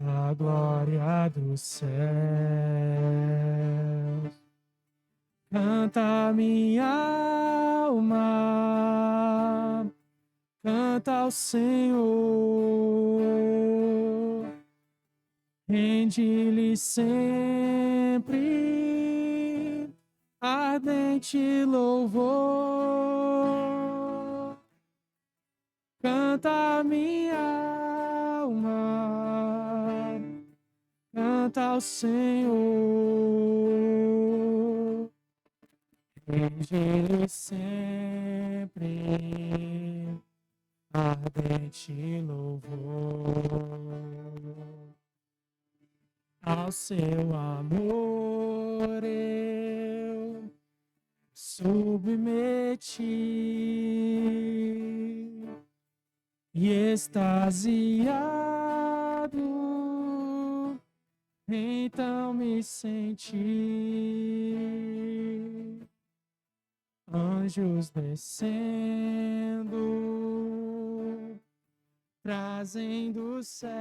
a glória dos céus. Canta minha alma, canta ao Senhor, rende-lhe sempre ardente louvor. Canta minha alma, canta ao Senhor, rende-lhe sempre ardente louvor. Ao seu amor eu submeti e extasiado então me senti. Anjos descendo, trazem dos céus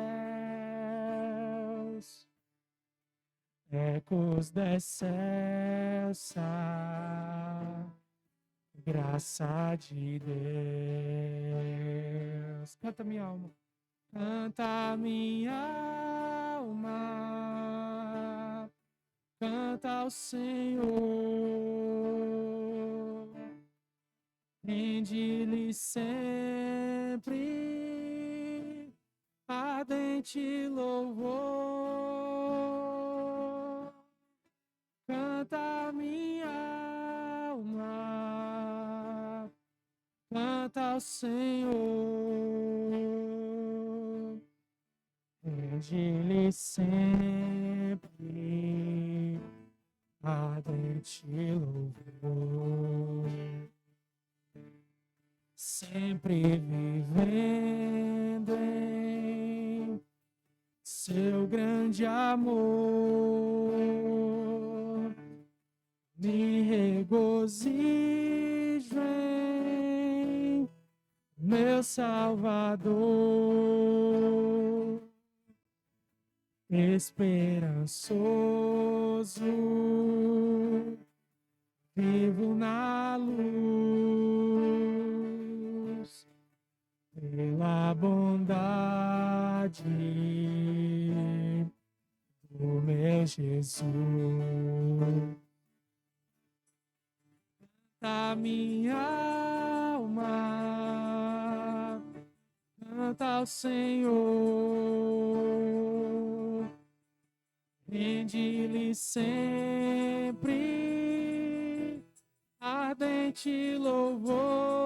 ecos dessa graça de Deus. Canta minha alma, canta minha alma, canta ao Senhor, rende-lhe sempre ardente louvor. Canta minha alma, canta ao Senhor, rende-lhe sempre ardente louvor. Sempre vivendo em seu grande amor, me regozijo em meu Salvador, esperançoso, vivo na luz, pela bondade do meu Jesus. Canta minha alma, canta ao Senhor, rende-lhe sempre ardente louvor.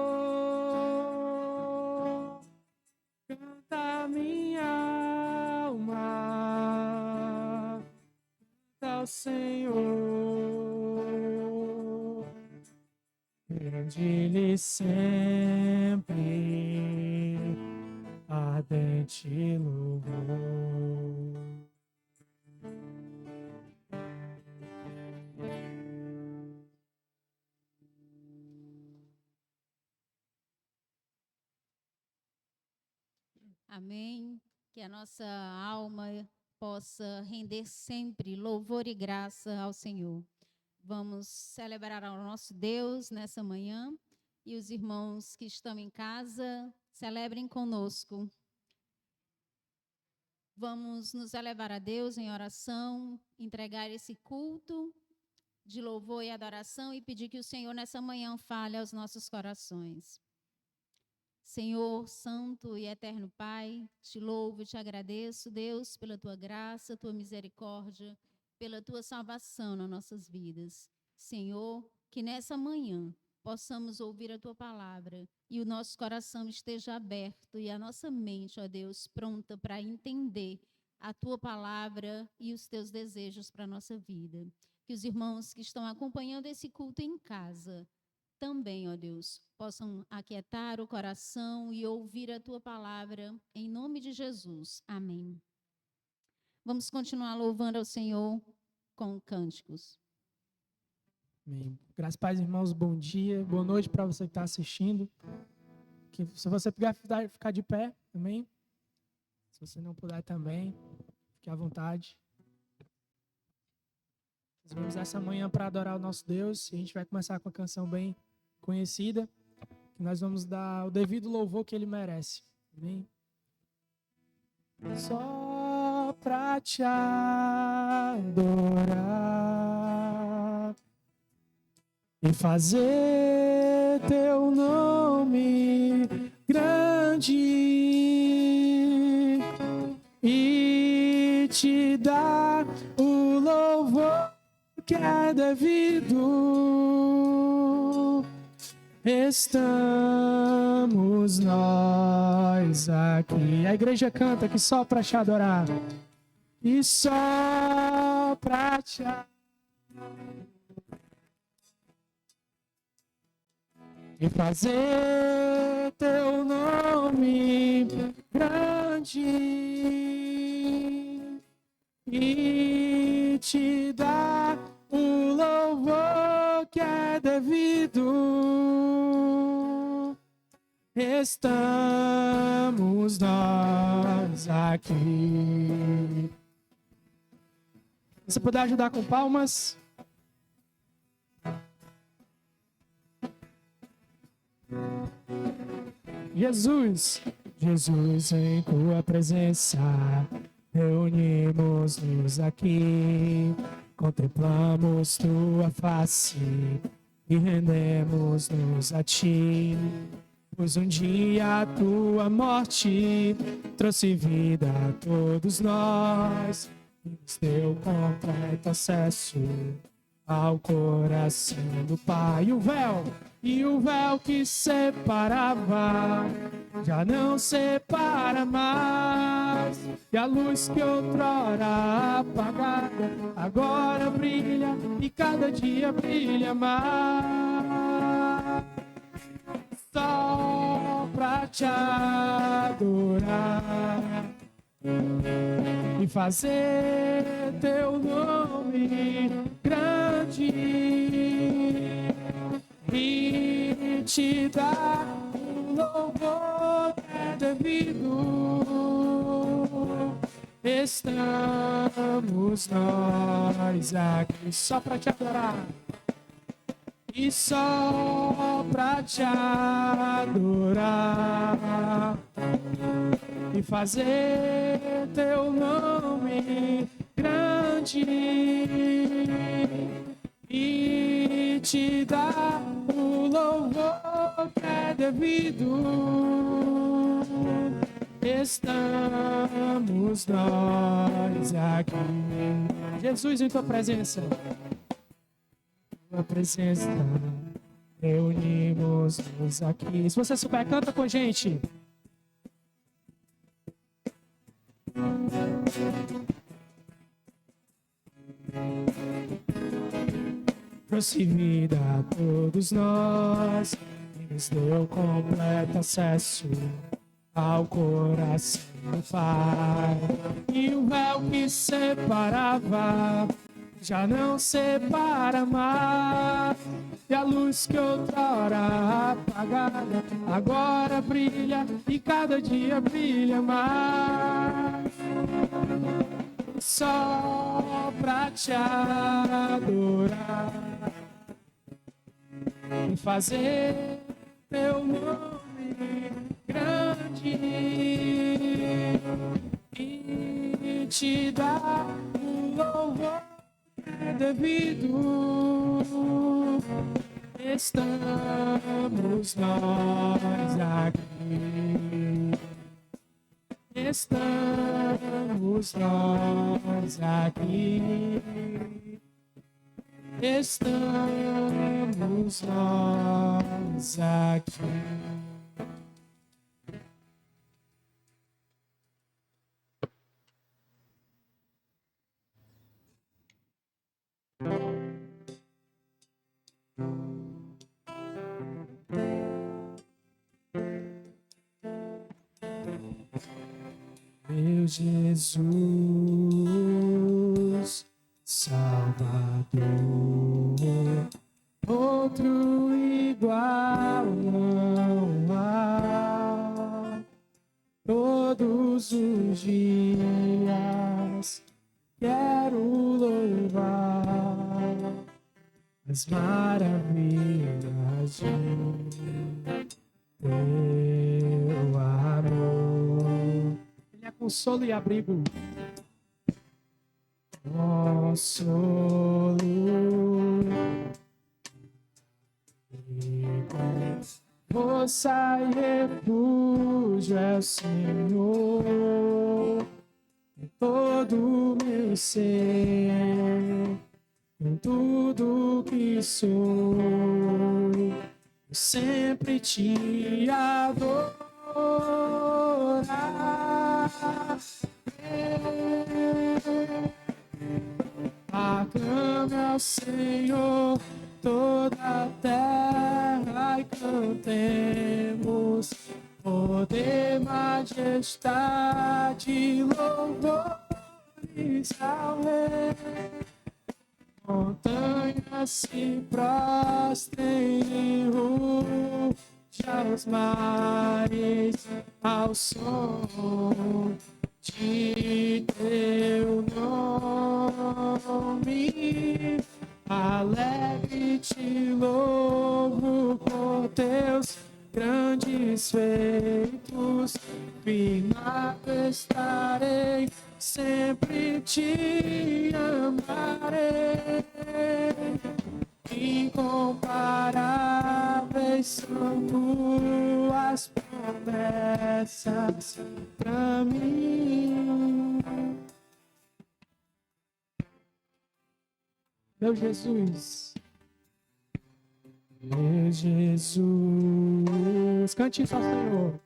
Canta minha alma, canta ao Senhor, rende-lhe sempre ardente louvor. Amém. Que a nossa alma possa render sempre louvor e graça ao Senhor. Vamos celebrar ao nosso Deus nessa manhã e os irmãos que estão em casa, celebrem conosco. Vamos nos elevar a Deus em oração, entregar esse culto de louvor e adoração e pedir que o Senhor nessa manhã fale aos nossos corações. Senhor, Santo e Eterno Pai, te louvo e te agradeço, Deus, pela tua graça, tua misericórdia, pela tua salvação nas nossas vidas. Senhor, que nessa manhã possamos ouvir a tua palavra e o nosso coração esteja aberto e a nossa mente, ó Deus, pronta para entender a tua palavra e os teus desejos para a nossa vida. Que os irmãos que estão acompanhando esse culto em casa também, ó Deus, possam aquietar o coração e ouvir a tua palavra, em nome de Jesus. Amém. Vamos continuar louvando ao Senhor com cânticos. Amém. Graças a Deus, irmãos, bom dia, boa noite para você que está assistindo. Que se você puder ficar de pé, amém? Se você não puder também. Fique à vontade. Nós vamos essa manhã para adorar o nosso Deus. E a gente vai começar com uma canção bem conhecida, que nós vamos dar o devido louvor que ele merece. Amém? Só pra te adorar e fazer teu nome grande e te dar o louvor que é devido. Estamos nós aqui. A igreja canta que só pra te adorar e só pra te adorar e fazer teu nome grande e te dar o louvor que é devido. Estamos nós aqui. Você puder ajudar com palmas? Jesus, Jesus, em tua presença, reunimos-nos aqui, contemplamos tua face e rendemos-nos a ti. Pois um dia a tua morte trouxe vida a todos nós e nos deu completo acesso ao coração do Pai. E o véu que separava já não separa mais. E a luz que outrora apagada agora brilha e cada dia brilha mais. Só pra te adorar e fazer teu nome grande e te dar o louvor que é devido. Estamos nós aqui só pra te adorar e só pra te adorar e fazer teu nome grande e te dar o louvor que é devido. Estamos nós aqui. Jesus, em tua presença. Tua presença, reunimos-nos aqui. Se você souber, canta com a gente. Trouxe vida a todos nós e nos deu completo acesso ao coração do Pai. E o véu que separava já não separa mais. E a luz que outrora apagada agora brilha e cada dia brilha mais. Só pra te adorar e fazer teu nome grande e te dar o louvor devido. Estamos nós aqui. Estamos nós aqui. Estamos nós aqui. Meu Jesus, Salvador, outro igual não há. Todos os dias as maravilhas de teu amor. Ele é consolo e abrigo, consolo e força e refúgio é o Senhor em todo o meu ser, em tudo que sou, eu sempre te adorar. Aclame ao Senhor toda a terra e cantemos poder, majestade, louvores ao Rei. Montanhas se prostrem e ruge aos mares ao som de teu nome. Alegre te louvo por teus grandes feitos, firmado estarei, sempre te amarei. Incomparáveis são tuas promessas pra mim. Meu Jesus, meu Jesus, cante isso ao Senhor.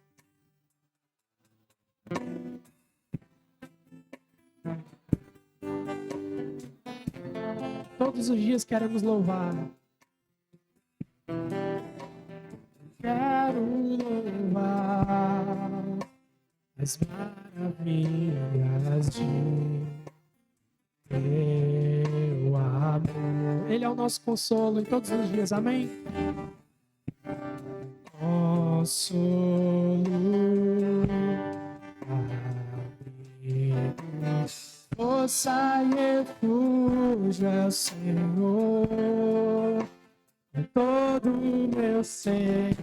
Todos os dias queremos louvar. Quero louvar as maravilhas de teu amor. Ele é o nosso consolo em todos os dias, amém? Consolo, abrigo, força e refúgio é o Senhor em todo o meu ser,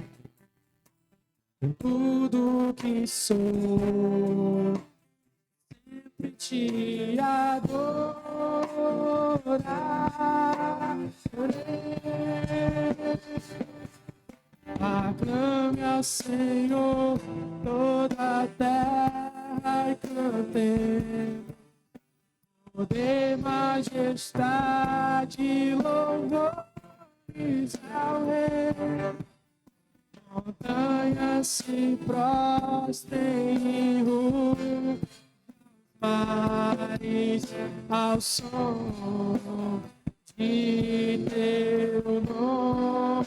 em tudo que sou, sempre te adorar. Aclame ao Senhor toda a terra e cantemos poder, majestade, louvores ao Rei. Montanhas se prostrem e rugem, mares ao som de teu nome.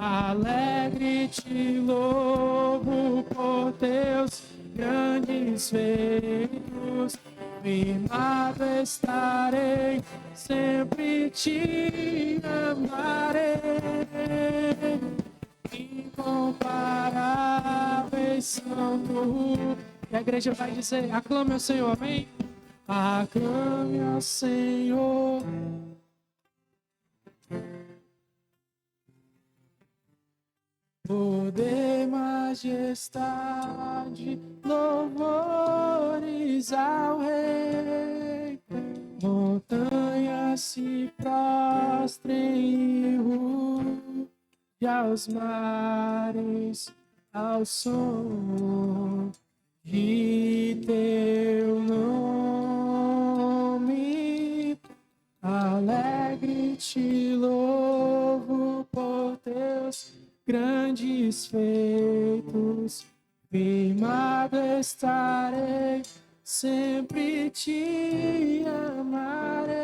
Alegre te louvo por teus grandes feitos, firmado estarei, sempre te amarei. Incomparáveis são tu. E a igreja vai dizer, aclame ao Senhor, amém? Aclame ao Senhor. Poder, majestade, louvores ao Rei. Montanhas se prostrem e ruge aos mares ao som de teu nome. Alegre te louvo por teus grandes feitos, firmado estarei, sempre te amarei.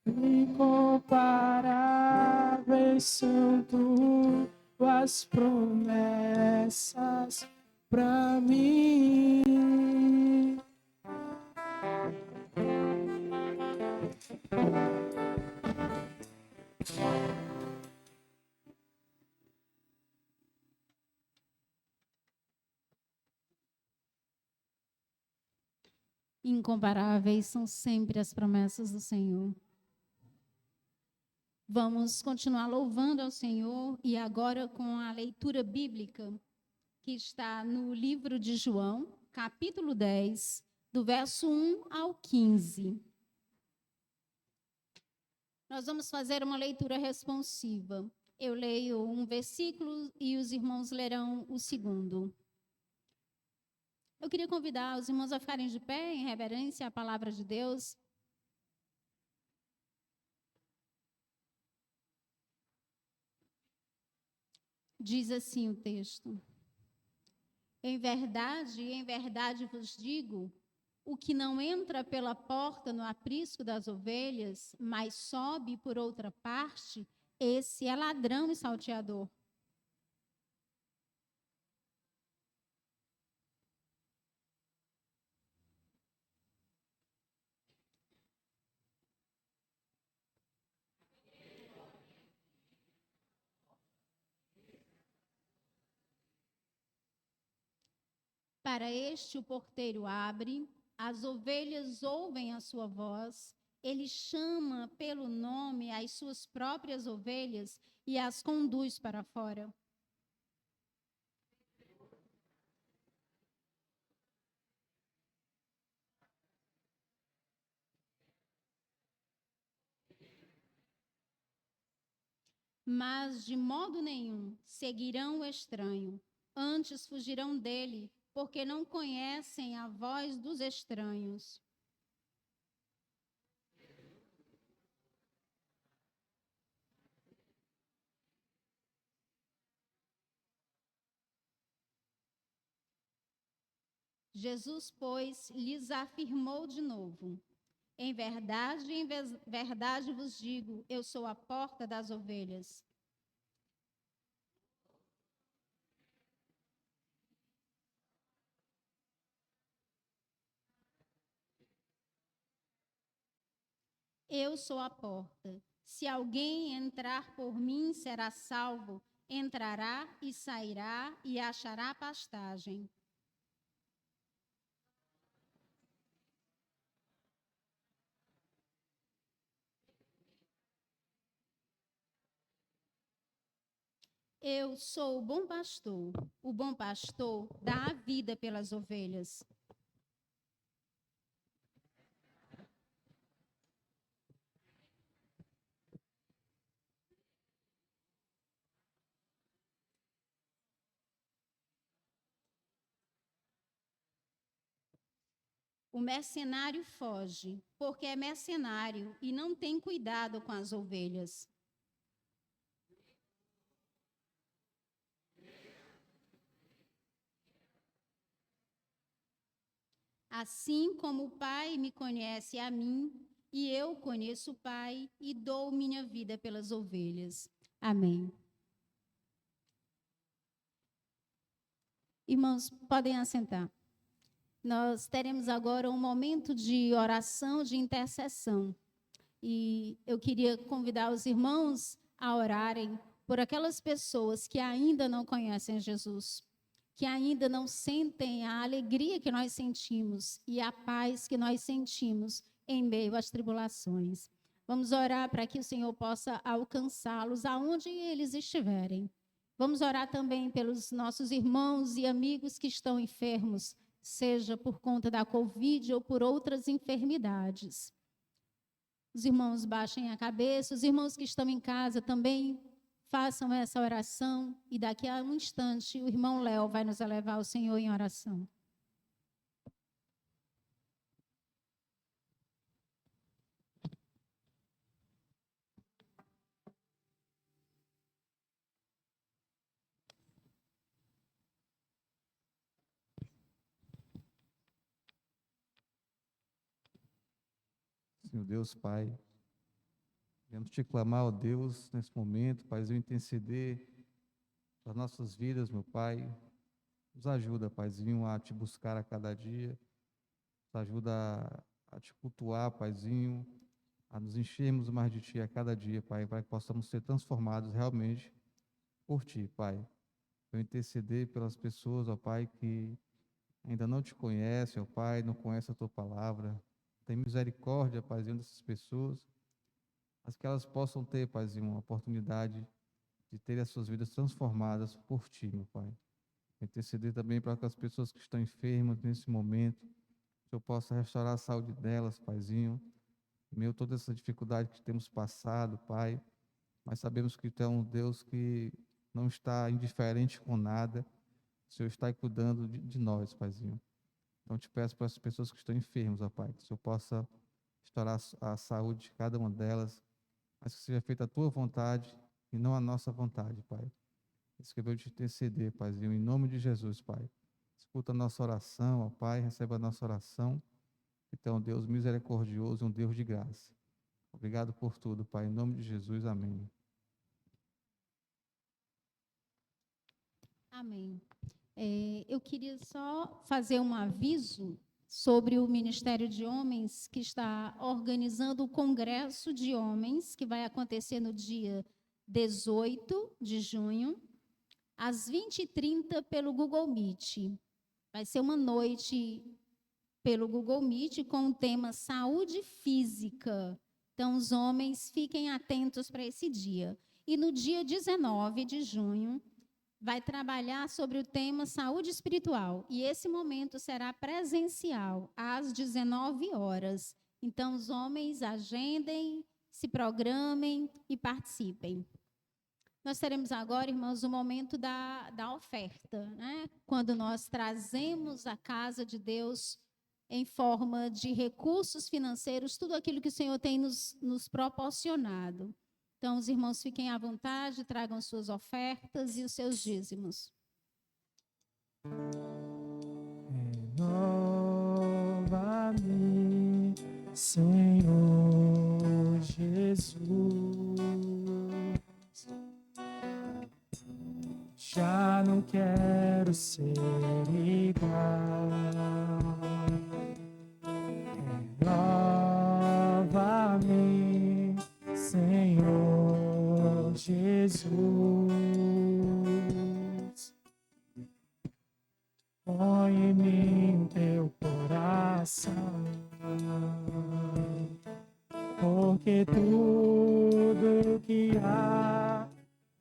Incomparáveis são tuas promessas pra mim. Incomparáveis são sempre as promessas do Senhor. Vamos continuar louvando ao Senhor e agora com a leitura bíblica que está no livro de João, capítulo 10, do verso 1 ao 15. Nós vamos fazer uma leitura responsiva. Eu leio um versículo e os irmãos lerão o segundo. Eu queria convidar os irmãos a ficarem de pé em reverência à palavra de Deus. Diz assim o texto: em verdade vos digo, o que não entra pela porta no aprisco das ovelhas, mas sobe por outra parte, esse é ladrão e salteador. Para este o porteiro abre, as ovelhas ouvem a sua voz, ele chama pelo nome as suas próprias ovelhas e as conduz para fora. Mas de modo nenhum seguirão o estranho, antes fugirão dele, porque não conhecem a voz dos estranhos. Jesus, pois, lhes afirmou de novo: em verdade vos digo, eu sou a porta das ovelhas. Eu sou a porta. Se alguém entrar por mim, será salvo. Entrará e sairá e achará pastagem. Eu sou o bom pastor. O bom pastor dá a vida pelas ovelhas. O mercenário foge, porque é mercenário e não tem cuidado com as ovelhas. Assim como o Pai me conhece a mim, e eu conheço o Pai e dou minha vida pelas ovelhas. Amém. Irmãos, podem assentar. Nós teremos agora um momento de oração, de intercessão. E eu queria convidar os irmãos a orarem por aquelas pessoas que ainda não conhecem Jesus, que ainda não sentem a alegria que nós sentimos e a paz que nós sentimos em meio às tribulações. Vamos orar para que o Senhor possa alcançá-los aonde eles estiverem. Vamos orar também pelos nossos irmãos e amigos que estão enfermos, seja por conta da Covid ou por outras enfermidades. Os irmãos baixem a cabeça, os irmãos que estão em casa também façam essa oração e daqui a um instante o irmão Léo vai nos elevar ao Senhor em oração. Senhor Deus, Pai, queremos te clamar, ó Deus, nesse momento, Paizinho, interceder das nossas vidas, meu Pai. Nos ajuda, Paizinho, a te buscar a cada dia. Nos ajuda a te cultuar, Paizinho, a nos enchermos mais de Ti a cada dia, Pai, para que possamos ser transformados realmente por Ti, Pai. Eu interceder pelas pessoas, ó Pai, que ainda não te conhecem, ó Pai, não conhecem a tua palavra. Tem misericórdia, Paizinho, dessas pessoas, mas que elas possam ter, Paizinho, uma oportunidade de ter as suas vidas transformadas por Ti, meu Pai. Interceder também para aquelas pessoas que estão enfermas nesse momento, que eu possa restaurar a saúde delas, Paizinho. Meu, toda essa dificuldade que temos passado, Pai, mas sabemos que Tu é um Deus que não está indiferente com nada. O Senhor está aí cuidando de nós, Paizinho. Então, te peço para as pessoas que estão enfermas, ó Pai, que o Senhor possa restaurar a saúde de cada uma delas, mas que seja feita a Tua vontade e não a nossa vontade, Pai. Isso que eu vou te interceder, Paizinho, em nome de Jesus, Pai. Escuta a nossa oração, ó Pai, receba a nossa oração. Então, Deus misericordioso, um Deus de graça. Obrigado por tudo, Pai, em nome de Jesus, amém. Amém. Eu queria só fazer um aviso sobre o Ministério de Homens, que está organizando o Congresso de Homens, que vai acontecer no dia 18 de junho, às 20h30, pelo Google Meet. Vai ser uma noite pelo Google Meet com o tema Saúde Física. Então, os homens fiquem atentos para esse dia. E no dia 19 de junho, vai trabalhar sobre o tema saúde espiritual. E esse momento será presencial, às 19 horas. Então, os homens agendem, se programem e participem. Nós teremos agora, irmãos, o momento da oferta, né? Quando nós trazemos a casa de Deus em forma de recursos financeiros, tudo aquilo que o Senhor tem nos proporcionado. Então, os irmãos fiquem à vontade, tragam suas ofertas e os seus dízimos. Renova-me, Senhor Jesus. Já não quero ser igual. Renova-me, Senhor Jesus. Põe em mim teu coração, porque tudo que há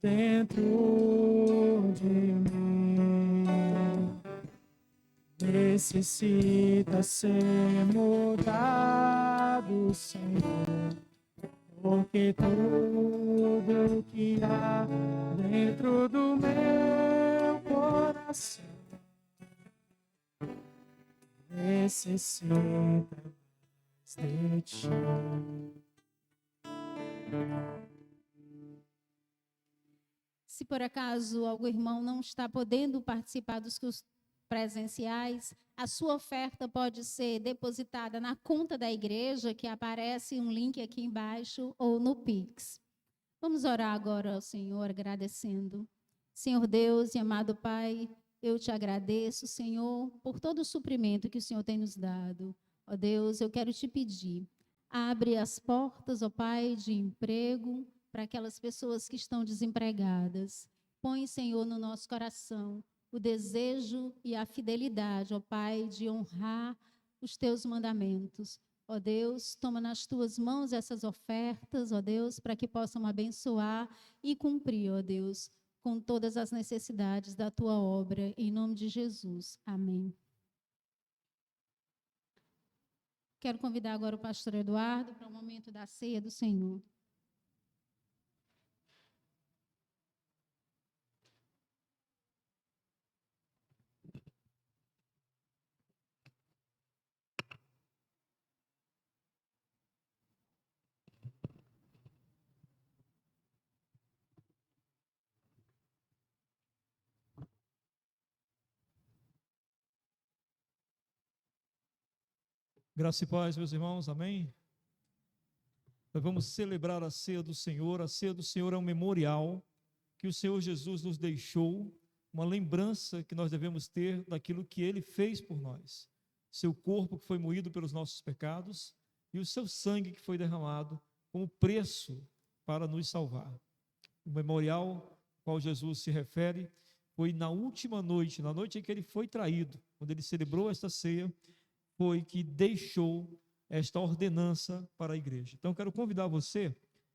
dentro de mim necessita ser mudado, Senhor. Porque tudo que há dentro do meu coração necessita de ti. Se por acaso algum irmão não está podendo participar dos cursos presenciais, a sua oferta pode ser depositada na conta da igreja, que aparece um link aqui embaixo, ou no Pix. Vamos orar agora ao Senhor, agradecendo. Senhor Deus e amado Pai, eu te agradeço, Senhor, por todo o suprimento que o Senhor tem nos dado. Ó Deus, eu quero te pedir, abre as portas, ó Pai, de emprego para aquelas pessoas que estão desempregadas. Põe, Senhor, no nosso coração o desejo e a fidelidade, ó Pai, de honrar os teus mandamentos. Ó Deus, toma nas tuas mãos essas ofertas, ó Deus, para que possam abençoar e cumprir, ó Deus, com todas as necessidades da tua obra, em nome de Jesus. Amém. Quero convidar agora o pastor Eduardo para o momento da ceia do Senhor. Graça e paz, meus irmãos, amém? Nós vamos celebrar a ceia do Senhor. A ceia do Senhor é um memorial que o Senhor Jesus nos deixou, uma lembrança que nós devemos ter daquilo que Ele fez por nós. Seu corpo que foi moído pelos nossos pecados e o seu sangue que foi derramado como preço para nos salvar. O memorial ao qual Jesus se refere foi na última noite, na noite em que ele foi traído, quando ele celebrou esta ceia, foi que deixou esta ordenança para a igreja. Então, quero convidar você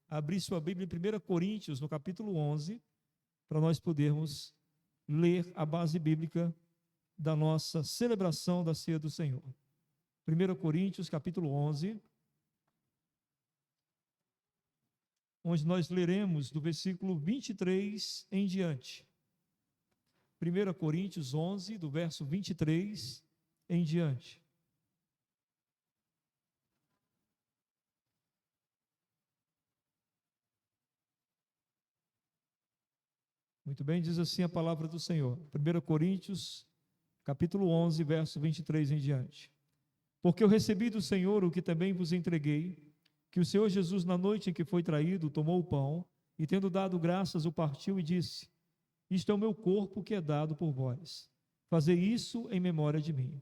a abrir sua Bíblia em 1 Coríntios, no capítulo 11, para nós podermos ler a base bíblica da nossa celebração da ceia do Senhor. 1 Coríntios, capítulo 11, onde nós leremos do versículo 23 em diante. 1 Coríntios 11, do verso 23 em diante. Muito bem, diz assim a palavra do Senhor. 1 Coríntios, capítulo 11, verso 23 em diante. Porque eu recebi do Senhor o que também vos entreguei, que o Senhor Jesus, na noite em que foi traído, tomou o pão, e tendo dado graças, o partiu e disse: isto é o meu corpo que é dado por vós. Fazei isso em memória de mim.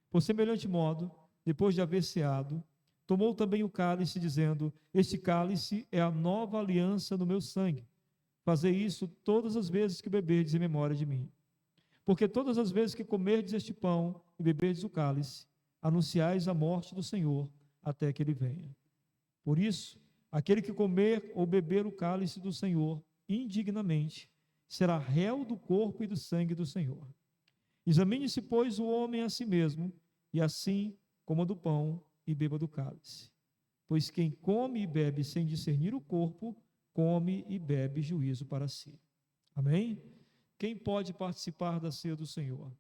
Por semelhante modo, depois de haver ceado, tomou também o cálice, dizendo: este cálice é a nova aliança no meu sangue. Fazei isso todas as vezes que beberdes em memória de mim. Porque todas as vezes que comerdes este pão e beberdes o cálice, anunciais a morte do Senhor até que ele venha. Por isso, aquele que comer ou beber o cálice do Senhor indignamente, será réu do corpo e do sangue do Senhor. Examine-se, pois, o homem a si mesmo, e assim coma do pão e beba do cálice. Pois quem come e bebe sem discernir o corpo, come e bebe juízo para si. Amém? Quem pode participar da ceia do Senhor?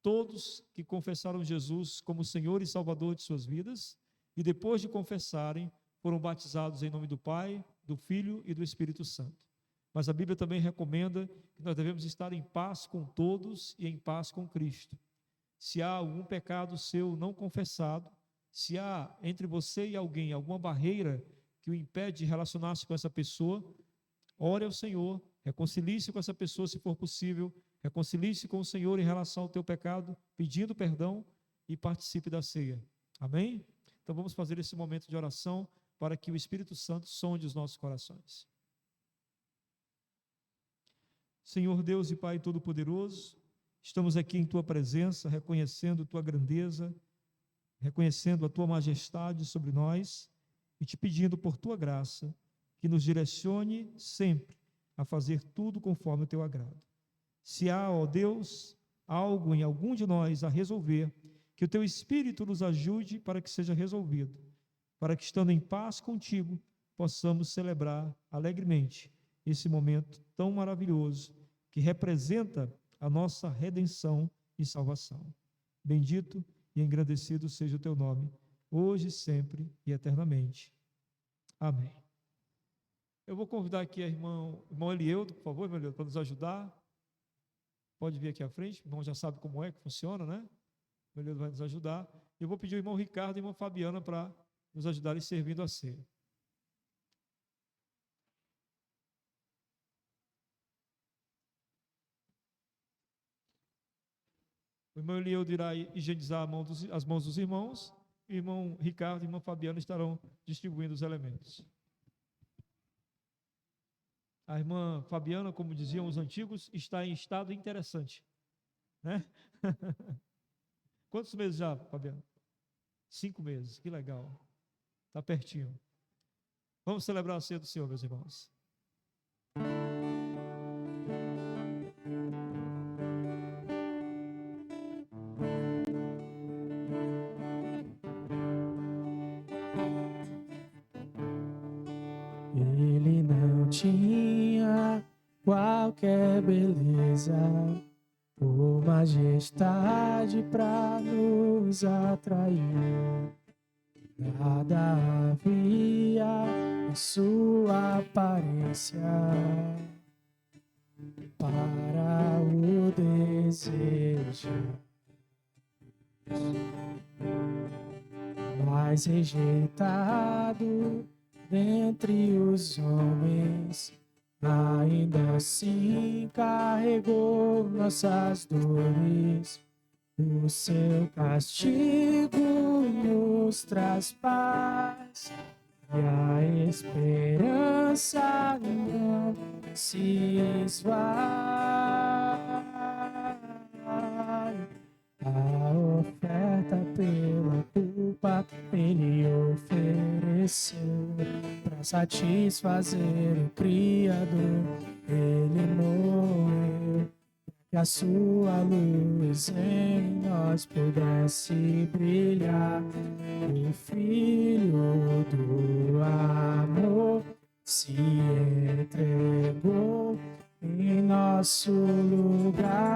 Todos que confessaram Jesus como Senhor e Salvador de suas vidas, e depois de confessarem, foram batizados em nome do Pai, do Filho e do Espírito Santo. Mas a Bíblia também recomenda que nós devemos estar em paz com todos e em paz com Cristo. Se há algum pecado seu não confessado, se há entre você e alguém alguma barreira que o impede de relacionar-se com essa pessoa, ore ao Senhor, reconcilie-se com essa pessoa se for possível, reconcilie-se com o Senhor em relação ao teu pecado, pedindo perdão e participe da ceia. Amém? Então vamos fazer esse momento de oração para que o Espírito Santo sonde os nossos corações. Senhor Deus e Pai Todo-Poderoso, estamos aqui em Tua presença, reconhecendo Tua grandeza, reconhecendo a Tua majestade sobre nós e te pedindo por Tua graça que nos direcione sempre a fazer tudo conforme o Teu agrado. Se há, ó Deus, algo em algum de nós a resolver, que o Teu Espírito nos ajude para que seja resolvido, para que, estando em paz contigo, possamos celebrar alegremente esse momento tão maravilhoso que representa a nossa redenção e salvação. Bendito e engrandecido seja o Teu nome, hoje, sempre e eternamente. Amém. Eu vou convidar aqui a irmão Elieudo, por favor, irmão Elieudo, para nos ajudar. Pode vir aqui à frente, o irmão já sabe como é que funciona, né? O Elieudo vai nos ajudar. Eu vou pedir o irmão Ricardo e a irmã Fabiana para nos ajudarem servindo a ceia. O irmão Elieudo irá higienizar as mãos dos irmãos, e o irmão Ricardo e a irmã Fabiana estarão distribuindo os elementos. A irmã Fabiana, como diziam os antigos, está em estado interessante, né? Quantos meses já, Fabiana? 5 meses, que legal. Está pertinho. Vamos celebrar a ceia do Senhor, meus irmãos. Ele não tinha qualquer beleza ou majestade para nos atrair. Nada havia em sua aparência para o desejo, mas rejeitado dentre os homens, ainda assim carregou nossas dores. O seu castigo nos traz paz, e a esperança não se esvai. A oferta pela culpa ele ofereceu para satisfazer o Criador. Ele morreu que a sua luz em nós pudesse brilhar. O Filho do amor se entregou em nosso lugar.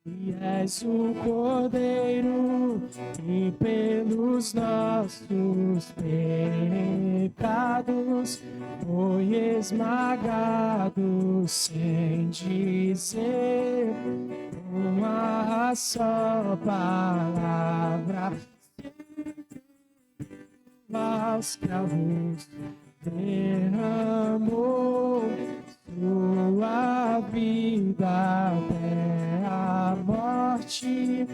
E és o Cordeiro que pelos nossos pecados foi esmagado, sem dizer uma só palavra. Aos cravos derramou sua vida até a morte,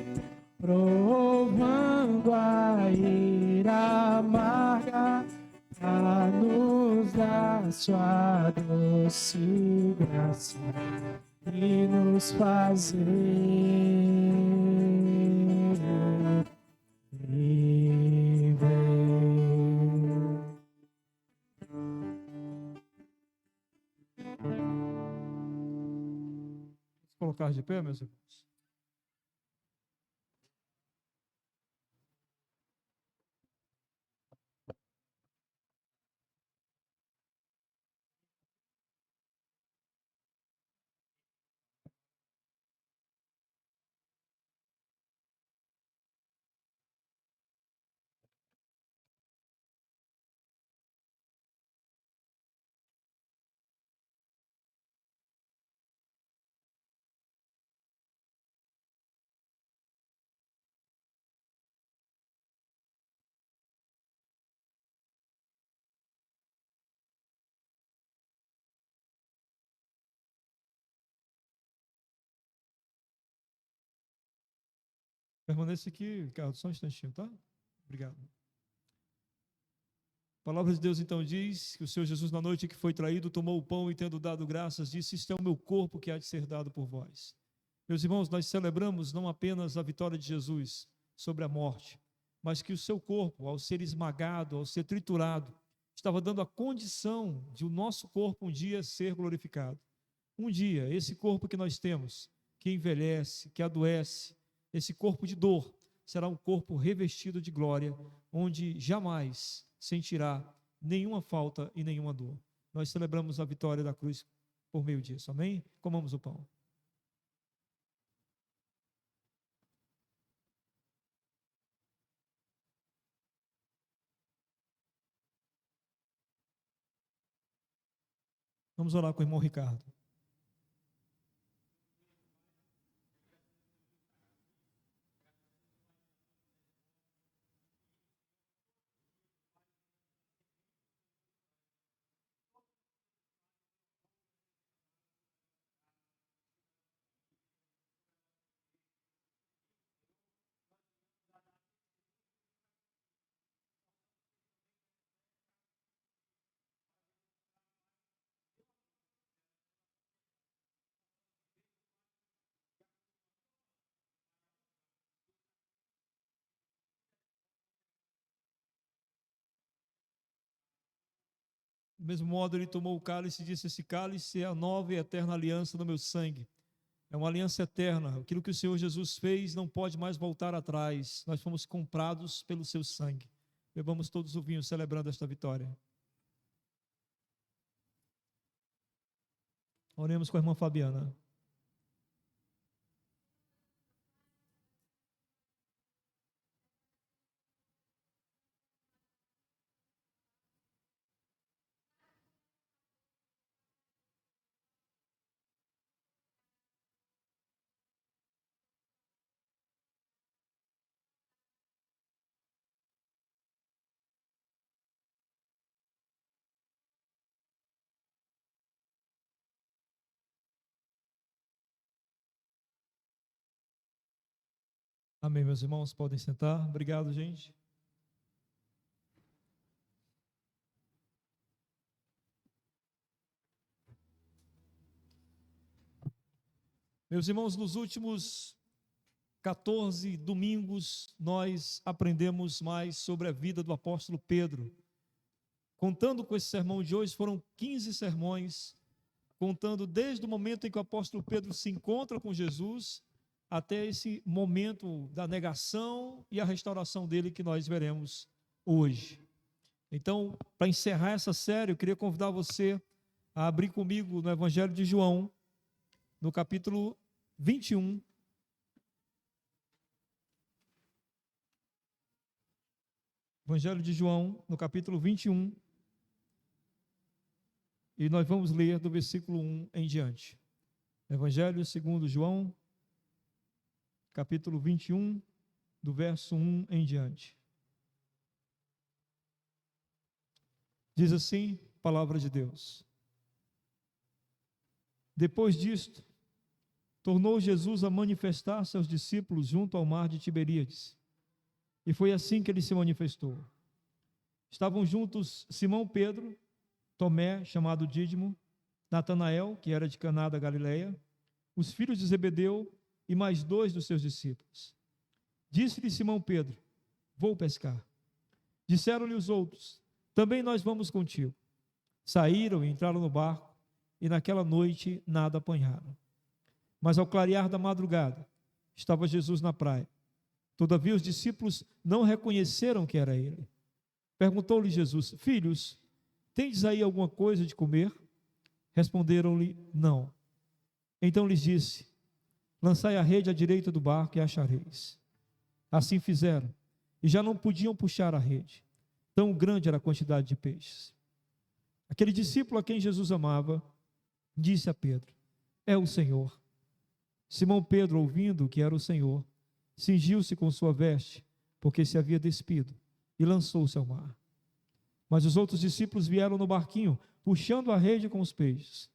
provando a ira amarga a nos dar sua doce graça e nos fazer viver. Colocar de pé, meus irmãos. Permaneça aqui, Ricardo, só um instantinho, tá? Obrigado. A palavra de Deus então diz que o Senhor Jesus, na noite que foi traído, tomou o pão e, tendo dado graças, disse: isto é o meu corpo que há de ser dado por vós. Meus irmãos, nós celebramos não apenas a vitória de Jesus sobre a morte, mas que o seu corpo, ao ser esmagado, ao ser triturado, estava dando a condição de o nosso corpo um dia ser glorificado. Um dia, esse corpo que nós temos, que envelhece, que adoece, esse corpo de dor, será um corpo revestido de glória, onde jamais sentirá nenhuma falta e nenhuma dor. Nós celebramos a vitória da cruz por meio disso, amém? Comamos o pão. Vamos orar com o irmão Ricardo. Do mesmo modo, ele tomou o cálice e disse: esse cálice é a nova e eterna aliança no meu sangue. É uma aliança eterna. Aquilo que o Senhor Jesus fez não pode mais voltar atrás. Nós fomos comprados pelo seu sangue. Bebamos todos o vinho celebrando esta vitória. Oremos com a irmã Fabiana. Amém, meus irmãos, podem sentar. Obrigado, gente. Meus irmãos, nos últimos 14 domingos, nós aprendemos mais sobre a vida do apóstolo Pedro. Contando com esse sermão de hoje, foram 15 sermões, contando desde o momento em que o apóstolo Pedro se encontra com Jesus, até esse momento da negação e a restauração dele que nós veremos hoje. Então, para encerrar essa série, eu queria convidar você a abrir comigo no Evangelho de João, no capítulo 21. Evangelho de João, no capítulo 21. E nós vamos ler do versículo 1 em diante. Evangelho segundo João, capítulo 21, do verso 1 em diante. Diz assim, palavra de Deus. Depois disto, tornou Jesus a manifestar-se aos discípulos junto ao mar de Tiberíades. E foi assim que ele se manifestou. Estavam juntos Simão Pedro, Tomé, chamado Dídimo, Natanael, que era de Caná da Galileia, os filhos de Zebedeu e mais 2 dos seus discípulos. Disse-lhe Simão Pedro: vou pescar. Disseram-lhe os outros: também nós vamos contigo. Saíram e entraram no barco, e naquela noite nada apanharam. Mas ao clarear da madrugada, estava Jesus na praia. Todavia os discípulos não reconheceram que era ele. Perguntou-lhe Jesus: filhos, tendes aí alguma coisa de comer? Responderam-lhe: não. Então lhes disse: lançai a rede à direita do barco e achareis. Assim fizeram, e já não podiam puxar a rede, tão grande era a quantidade de peixes. Aquele discípulo a quem Jesus amava, disse a Pedro: é o Senhor. Simão Pedro, ouvindo que era o Senhor, cingiu-se com sua veste, porque se havia despido, e lançou-se ao mar. Mas os outros discípulos vieram no barquinho, puxando a rede com os peixes,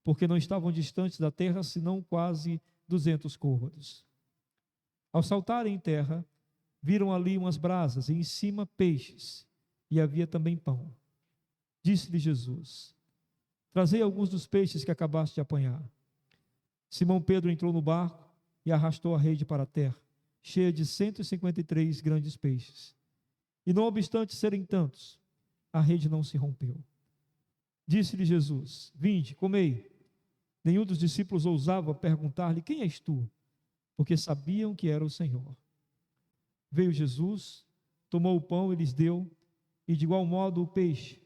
porque não estavam distantes da terra, senão quase 200 côvados. Ao saltarem em terra, viram ali umas brasas, e em cima peixes, e havia também pão. Disse-lhe Jesus: trazei alguns dos peixes que acabaste de apanhar. Simão Pedro entrou no barco e arrastou a rede para a terra, cheia de 153 grandes peixes. E não obstante serem tantos, a rede não se rompeu. Disse-lhe Jesus: vinde, comei. Nenhum dos discípulos ousava perguntar-lhe: quem és tu? Porque sabiam que era o Senhor. Veio Jesus, tomou o pão e lhes deu, e de igual modo o peixe.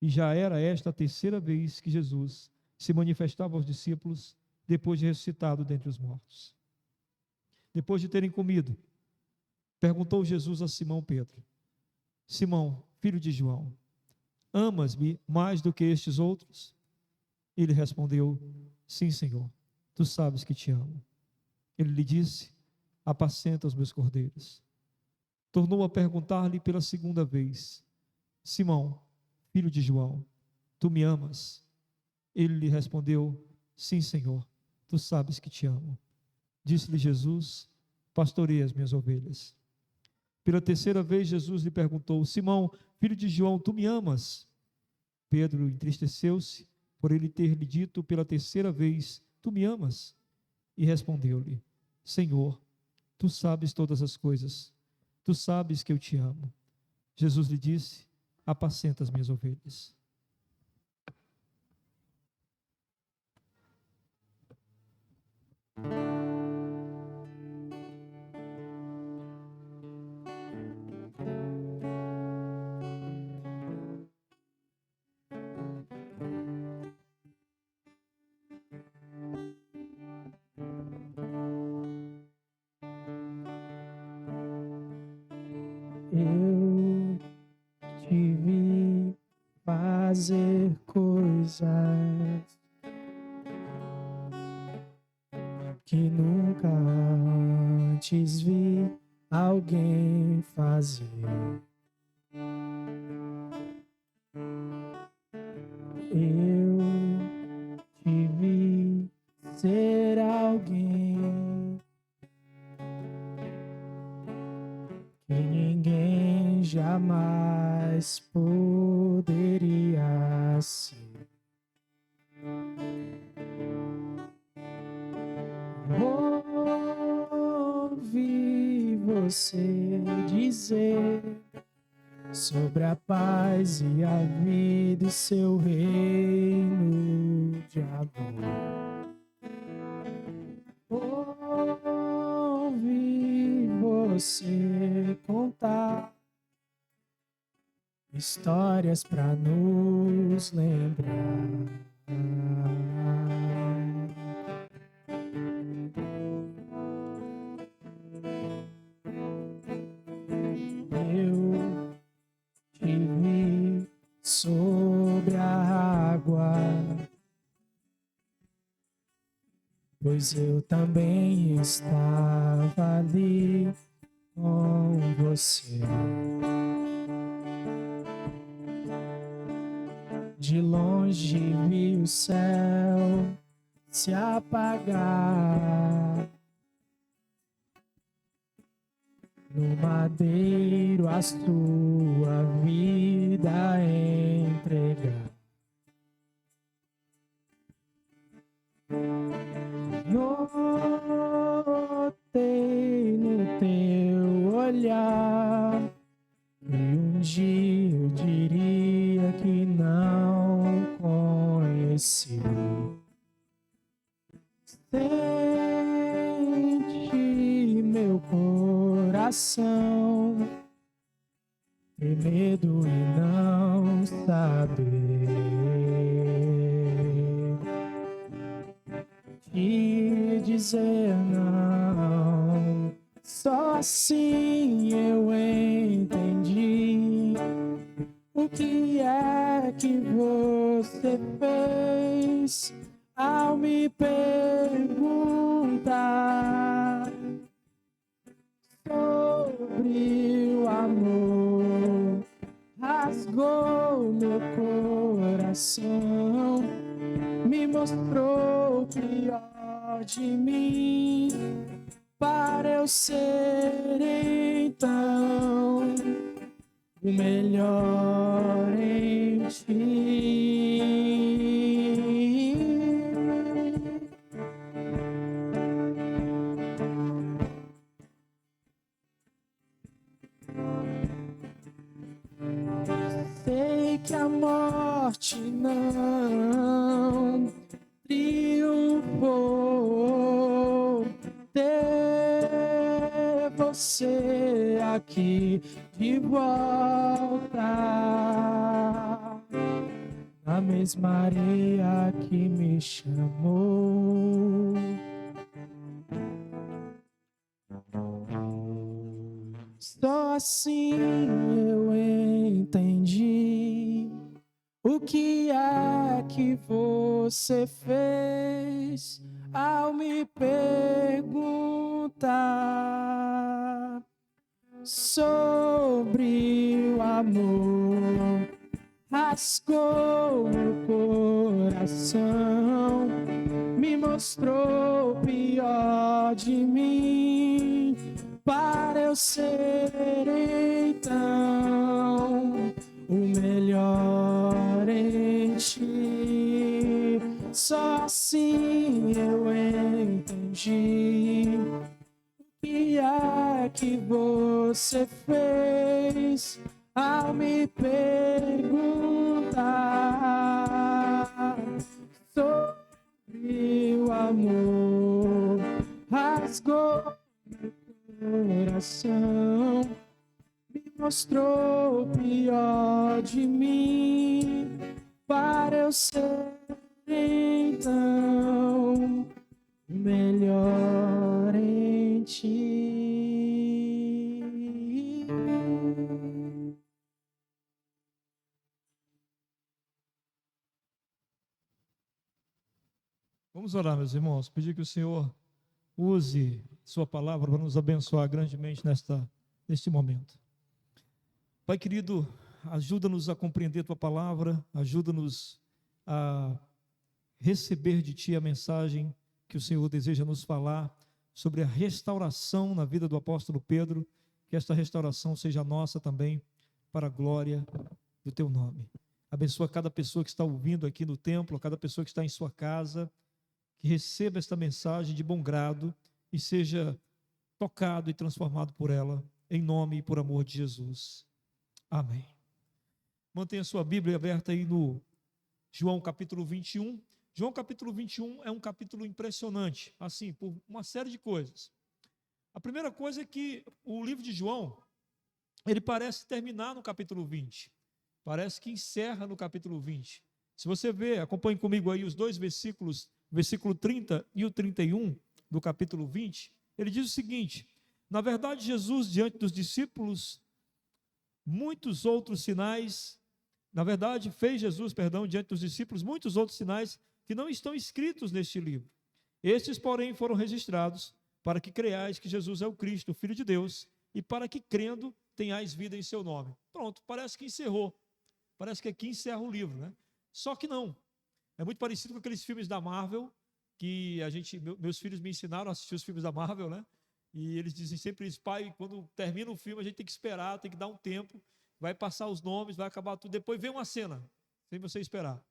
E já era esta a 3ª vez que Jesus se manifestava aos discípulos, depois de ressuscitado dentre os mortos. Depois de terem comido, perguntou Jesus a Simão Pedro: Simão, filho de João, amas-me mais do que estes outros? Ele respondeu: sim, Senhor, tu sabes que te amo. Ele lhe disse: apacenta os meus cordeiros. Tornou a perguntar-lhe pela 2ª vez: Simão, filho de João, tu me amas? Ele lhe respondeu: sim, Senhor, tu sabes que te amo. Disse-lhe Jesus: pastorei as minhas ovelhas. Pela 3ª vez Jesus lhe perguntou: Simão, filho de João, tu me amas? Pedro entristeceu-se por ele ter lhe dito pela 3ª vez: tu me amas? E respondeu-lhe: Senhor, tu sabes todas as coisas, tu sabes que eu te amo. Jesus lhe disse: apacenta as minhas ovelhas. Eu te vi fazer coisas que nunca antes vi alguém fazer. Eu te vi ser alguém que ninguém jamais poderia ser. você dizer sobre a paz e a vida e seu reino de amor. Ouvi você contar histórias para nos lembrar. Eu te vi sobre a água, pois eu também estava ali com você. De longe vi o céu se apagar, no madeiro a sua vida entregar. Notei no teu olhar e um dia eu diria que não conheci. Sente meu coração ter medo e não saber te dizer não. Só assim eu entendi o que é que você fez ao me perguntar sobre o amor. Rasgou meu coração, me mostrou o pior de mim, para eu ser então o melhor em ti. Sei que a morte não triunfou, ter você aqui de volta, na mesma areia que me chamou. Só assim eu entendi o que é que você fez ao me perguntar sobre o amor. Rasgou meu coração, me mostrou o pior de mim, para eu ser então o melhor em ti. Só assim eu entendi o que é que você fez ao me perguntar sobre o amor. Rasgou meu coração, me mostrou o pior de mim, para eu ser então o melhor em ti. Vamos orar, meus irmãos, pedir que o Senhor use sua palavra para nos abençoar grandemente neste momento. Pai querido, ajuda-nos a compreender tua palavra, ajuda-nos a receber de ti a mensagem que o Senhor deseja nos falar sobre a restauração na vida do apóstolo Pedro, que esta restauração seja nossa também, para a glória do teu nome. Abençoa cada pessoa que está ouvindo aqui no templo, cada pessoa que está em sua casa, que receba esta mensagem de bom grado e seja tocado e transformado por ela, em nome e por amor de Jesus. Amém. Mantenha sua Bíblia aberta aí no João capítulo 21. João capítulo 21 é um capítulo impressionante, assim, por uma série de coisas. A primeira coisa é que o livro de João, ele parece terminar no capítulo 20. Parece que encerra no capítulo 20. Se você ver, acompanhe comigo aí os dois versículos, versículo 30 e o 31 do capítulo 20. Ele diz o seguinte: na verdade, Jesus, diante dos discípulos, muitos outros sinais, diante dos discípulos, muitos outros sinais que não estão escritos neste livro. Estes, porém, foram registrados para que creiais que Jesus é o Cristo, o Filho de Deus, e para que, crendo, tenhais vida em seu nome. Pronto, parece que encerrou. Parece que aqui encerra o livro, né? Só que não. É muito parecido com aqueles filmes da Marvel, que meus filhos me ensinaram a assistir os filmes da Marvel, né? E eles dizem sempre isso: pai, quando termina o filme, a gente tem que esperar, tem que dar um tempo, vai passar os nomes, vai acabar tudo, depois vem uma cena, sem você esperar.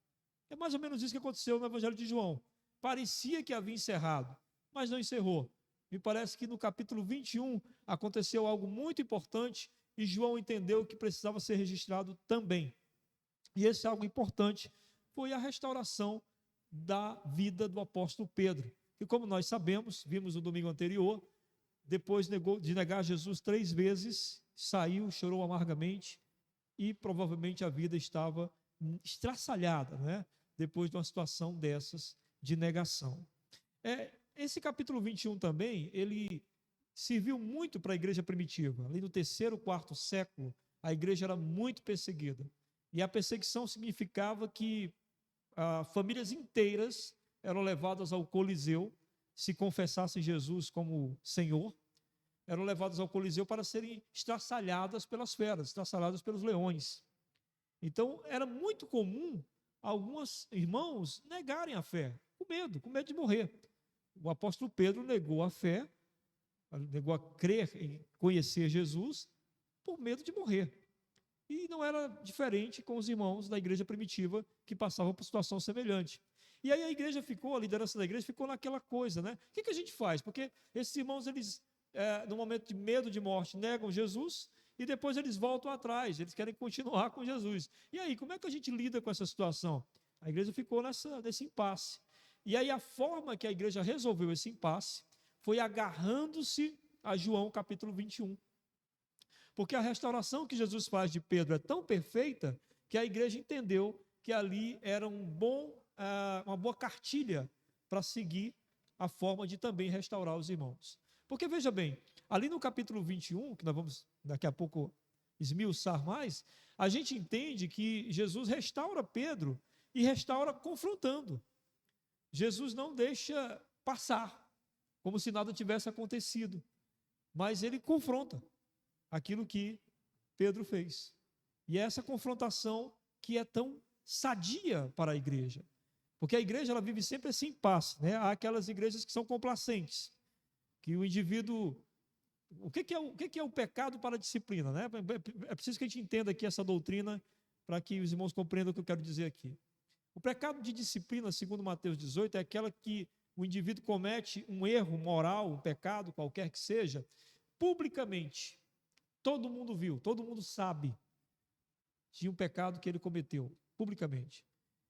É mais ou menos isso que aconteceu no Evangelho de João. Parecia que havia encerrado, mas não encerrou. Me parece que no capítulo 21 aconteceu algo muito importante e João entendeu que precisava ser registrado também. E esse algo importante foi a restauração da vida do apóstolo Pedro, que, como nós sabemos, vimos no domingo anterior, depois de negar Jesus 3 vezes, saiu, chorou amargamente e provavelmente a vida estava estraçalhada, né? Depois de uma situação dessas de negação. Esse capítulo 21 também, ele serviu muito para a igreja primitiva. Ali no 3º, 4º século, a igreja era muito perseguida. E a perseguição significava que famílias inteiras eram levadas ao Coliseu, se confessassem Jesus como Senhor, eram levadas ao Coliseu para serem estraçalhadas pelas feras, estraçalhadas pelos leões. Então, era muito comum alguns irmãos negarem a fé, com medo de morrer. O apóstolo Pedro negou a fé, negou a crer em conhecer Jesus, por medo de morrer. E não era diferente com os irmãos da igreja primitiva que passavam por situação semelhante. E aí a liderança da igreja ficou naquela coisa, né? O que a gente faz? Porque esses irmãos, eles, no momento de medo de morte, negam Jesus e depois eles voltam atrás, eles querem continuar com Jesus. E aí, como é que a gente lida com essa situação? A igreja ficou nesse impasse. E aí a forma que a igreja resolveu esse impasse foi agarrando-se a João capítulo 21. Porque a restauração que Jesus faz de Pedro é tão perfeita que a igreja entendeu que ali era uma boa cartilha para seguir a forma de também restaurar os irmãos. Porque veja bem, ali no capítulo 21, que nós vamos daqui a pouco esmiuçar mais, a gente entende que Jesus restaura Pedro e restaura confrontando. Jesus não deixa passar, como se nada tivesse acontecido, mas ele confronta aquilo que Pedro fez. E é essa confrontação que é tão sadia para a igreja, porque a igreja ela vive sempre esse impasse, né? Há aquelas igrejas que são complacentes, que o indivíduo... O que é o pecado para a disciplina, né? É preciso que a gente entenda aqui essa doutrina para que os irmãos compreendam o que eu quero dizer aqui. O pecado de disciplina, segundo Mateus 18, é aquela que o indivíduo comete um erro moral, um pecado, qualquer que seja, publicamente. Todo mundo viu, todo mundo sabe de um pecado que ele cometeu, publicamente.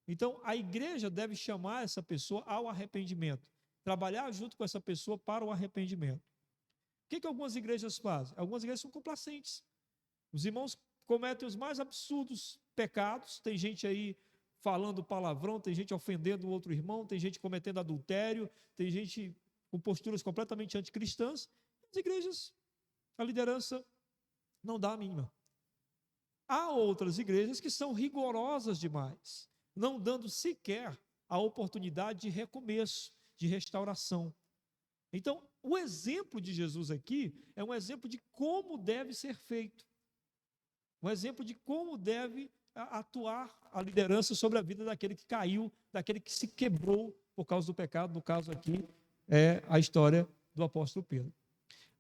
Então, a igreja deve chamar essa pessoa ao arrependimento, trabalhar junto com essa pessoa para o arrependimento. O que algumas igrejas fazem? Algumas igrejas são complacentes. Os irmãos cometem os mais absurdos pecados, tem gente aí falando palavrão, tem gente ofendendo o outro irmão, tem gente cometendo adultério, tem gente com posturas completamente anticristãs. As igrejas, a liderança não dá a mínima. Há outras igrejas que são rigorosas demais, não dando sequer a oportunidade de recomeço, de restauração. Então, o exemplo de Jesus aqui é um exemplo de como deve ser feito, um exemplo de como deve atuar a liderança sobre a vida daquele que caiu, daquele que se quebrou por causa do pecado. No caso aqui é a história do apóstolo Pedro.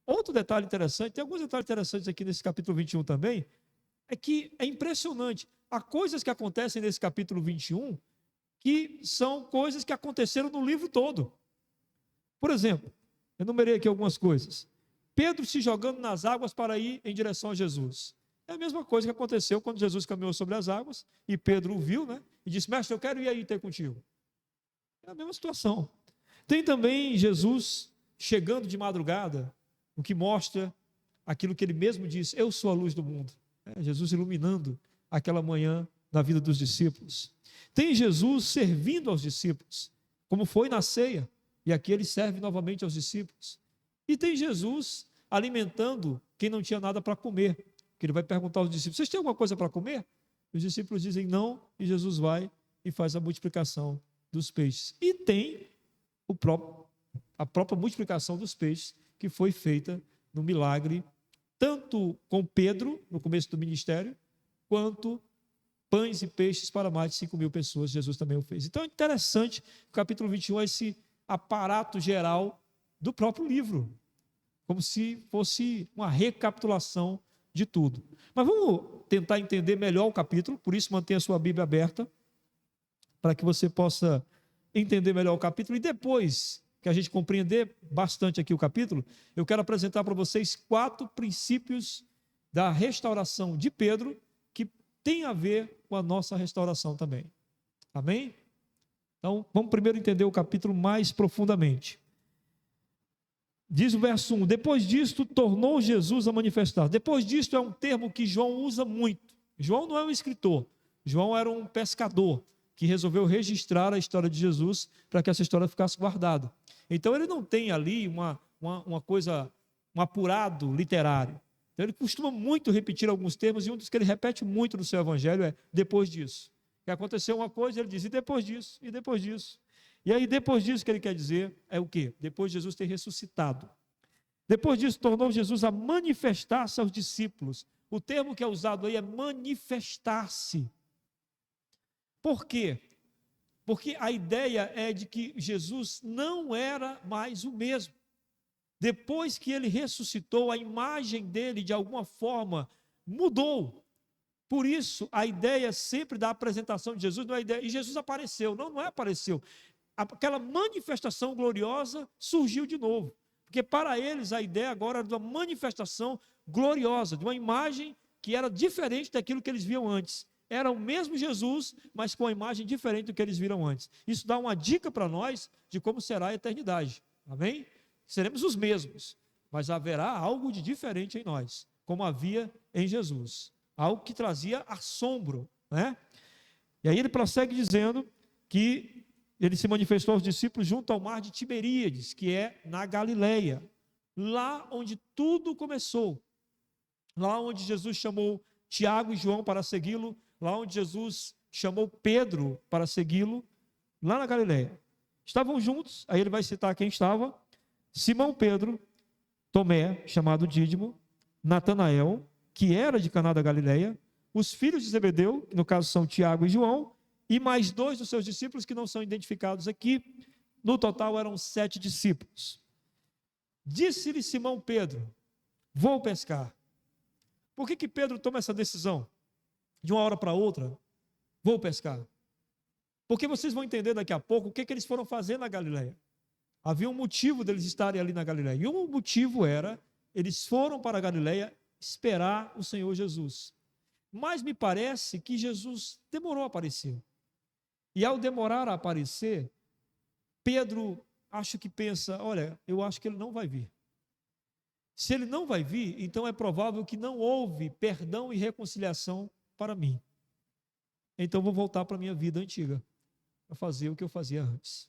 Outro detalhe interessante, tem alguns detalhes interessantes aqui nesse capítulo 21 também, é que é impressionante, há coisas que acontecem nesse capítulo 21 que são coisas que aconteceram no livro todo. Por exemplo, eu enumerei aqui algumas coisas. Pedro se jogando nas águas para ir em direção a Jesus. É a mesma coisa que aconteceu quando Jesus caminhou sobre as águas e Pedro o viu, né? E disse: mestre, eu quero ir aí ter contigo. É a mesma situação. Tem também Jesus chegando de madrugada, o que mostra aquilo que ele mesmo disse: eu sou a luz do mundo. Jesus iluminando aquela manhã na vida dos discípulos. Tem Jesus servindo aos discípulos, como foi na ceia, e aqui ele serve novamente aos discípulos. E tem Jesus alimentando quem não tinha nada para comer, que ele vai perguntar aos discípulos: vocês têm alguma coisa para comer? Os discípulos dizem não, e Jesus vai e faz a multiplicação dos peixes. E tem a própria multiplicação dos peixes, que foi feita no milagre, tanto com Pedro, no começo do ministério, quanto pães e peixes para mais de 5.000 pessoas, Jesus também o fez. Então é interessante, o capítulo 21 é esse aparato geral do próprio livro, como se fosse uma recapitulação de tudo. Mas vamos tentar entender melhor o capítulo, por isso mantenha a sua Bíblia aberta, para que você possa entender melhor o capítulo, e depois que a gente compreender bastante aqui o capítulo, eu quero apresentar para vocês 4 princípios da restauração de Pedro, que tem a ver com a nossa restauração também. Amém? Então, vamos primeiro entender o capítulo mais profundamente. Diz o verso 1, depois disto tornou Jesus a manifestar. Depois disto é um termo que João usa muito. João não é um escritor, João era um pescador, que resolveu registrar a história de Jesus para que essa história ficasse guardada. Então ele não tem ali uma coisa, um apurado literário. Então ele costuma muito repetir alguns termos, e um dos que ele repete muito no seu evangelho é depois disso. Que aconteceu uma coisa, ele diz, e depois disso, e depois disso. E aí depois disso que ele quer dizer é o quê? Depois de Jesus ter ressuscitado. Depois disso tornou Jesus a manifestar-se aos discípulos. O termo que é usado aí é manifestar-se. Por quê? Porque a ideia é de que Jesus não era mais o mesmo. Depois que ele ressuscitou, a imagem dele, de alguma forma, mudou. Por isso, a ideia sempre da apresentação de Jesus não é a ideia, e Jesus apareceu. Não é apareceu. Aquela manifestação gloriosa surgiu de novo. Porque para eles a ideia agora era de uma manifestação gloriosa, de uma imagem que era diferente daquilo que eles viam antes. Era o mesmo Jesus, mas com uma imagem diferente do que eles viram antes. Isso dá uma dica para nós de como será a eternidade. Amém? Seremos os mesmos, mas haverá algo de diferente em nós, como havia em Jesus. Algo que trazia assombro, né? E aí ele prossegue dizendo que ele se manifestou aos discípulos junto ao mar de Tiberíades, que é na Galileia, lá onde tudo começou, lá onde Jesus chamou Tiago e João para segui-lo, lá onde Jesus chamou Pedro para segui-lo, lá na Galileia. Estavam juntos, aí ele vai citar quem estava: Simão Pedro, Tomé, chamado Dídimo, Natanael, que era de Caná da Galileia, os filhos de Zebedeu, que no caso são Tiago e João, e mais 2 dos seus discípulos que não são identificados aqui. No total eram 7 discípulos. Disse-lhe Simão Pedro: vou pescar. Por que Pedro toma essa decisão? De uma hora para outra, vou pescar. Porque vocês vão entender daqui a pouco o que eles foram fazer na Galileia. Havia um motivo deles estarem ali na Galileia. E um motivo era, eles foram para a Galileia esperar o Senhor Jesus. Mas me parece que Jesus demorou a aparecer. E ao demorar a aparecer, Pedro acho que pensa, olha, eu acho que ele não vai vir. Se ele não vai vir, então é provável que não houve perdão e reconciliação para mim. Então vou voltar para a minha vida antiga, para fazer o que eu fazia antes.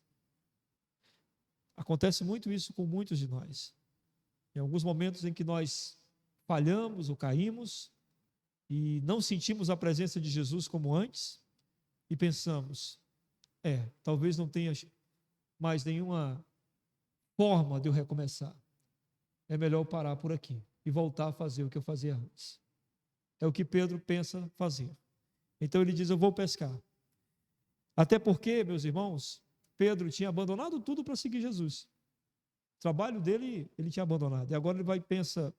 Acontece muito isso com muitos de nós. Em alguns momentos em que nós falhamos ou caímos e não sentimos a presença de Jesus como antes, e pensamos, talvez não tenha mais nenhuma forma de eu recomeçar. É melhor eu parar por aqui e voltar a fazer o que eu fazia antes. É o que Pedro pensa fazer. Então ele diz, eu vou pescar. Até porque, meus irmãos, Pedro tinha abandonado tudo para seguir Jesus. O trabalho dele, ele tinha abandonado. E agora ele pensa,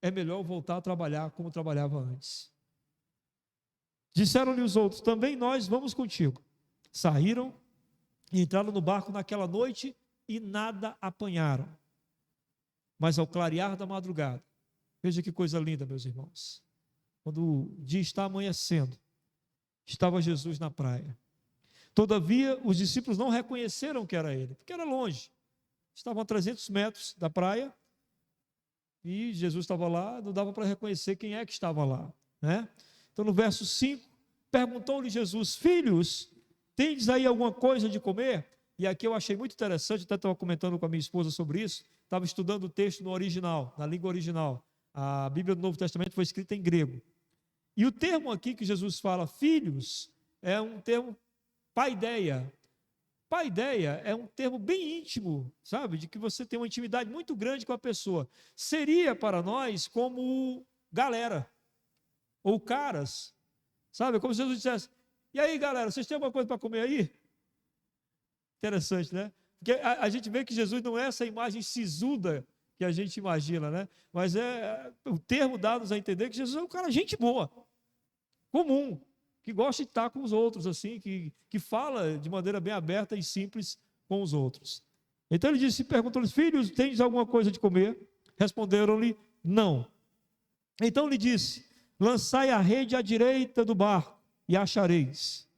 é melhor eu voltar a trabalhar como trabalhava antes. Disseram-lhe os outros, também nós vamos contigo. Saíram e entraram no barco naquela noite e nada apanharam. Mas ao clarear da madrugada, veja que coisa linda, meus irmãos. Quando o dia está amanhecendo, estava Jesus na praia. Todavia, os discípulos não reconheceram que era ele, porque era longe. Estavam a 300 metros da praia e Jesus estava lá, não dava para reconhecer quem é que estava lá, né? Então, no verso 5, perguntou-lhe Jesus: filhos, tendes aí alguma coisa de comer? E aqui eu achei muito interessante, até estava comentando com a minha esposa sobre isso, estava estudando o texto no original, na língua original. A Bíblia do Novo Testamento foi escrita em grego. E o termo aqui que Jesus fala, filhos, é um termo paideia. Paideia é um termo bem íntimo, sabe? De que você tem uma intimidade muito grande com a pessoa. Seria para nós como galera, ou caras, sabe? Como se Jesus dissesse: e aí, galera, vocês têm alguma coisa para comer aí? Interessante, né? Porque a gente vê que Jesus não é essa imagem sisuda que a gente imagina, né? Mas é o termo dá-nos a entender que Jesus é um cara gente boa, comum, que gosta de estar com os outros, assim, que fala de maneira bem aberta e simples com os outros. Então ele disse, perguntou-lhes: filhos, tendes alguma coisa de comer? Responderam-lhe: não. Então lhe disse: lançai a rede à direita do barco e achareis.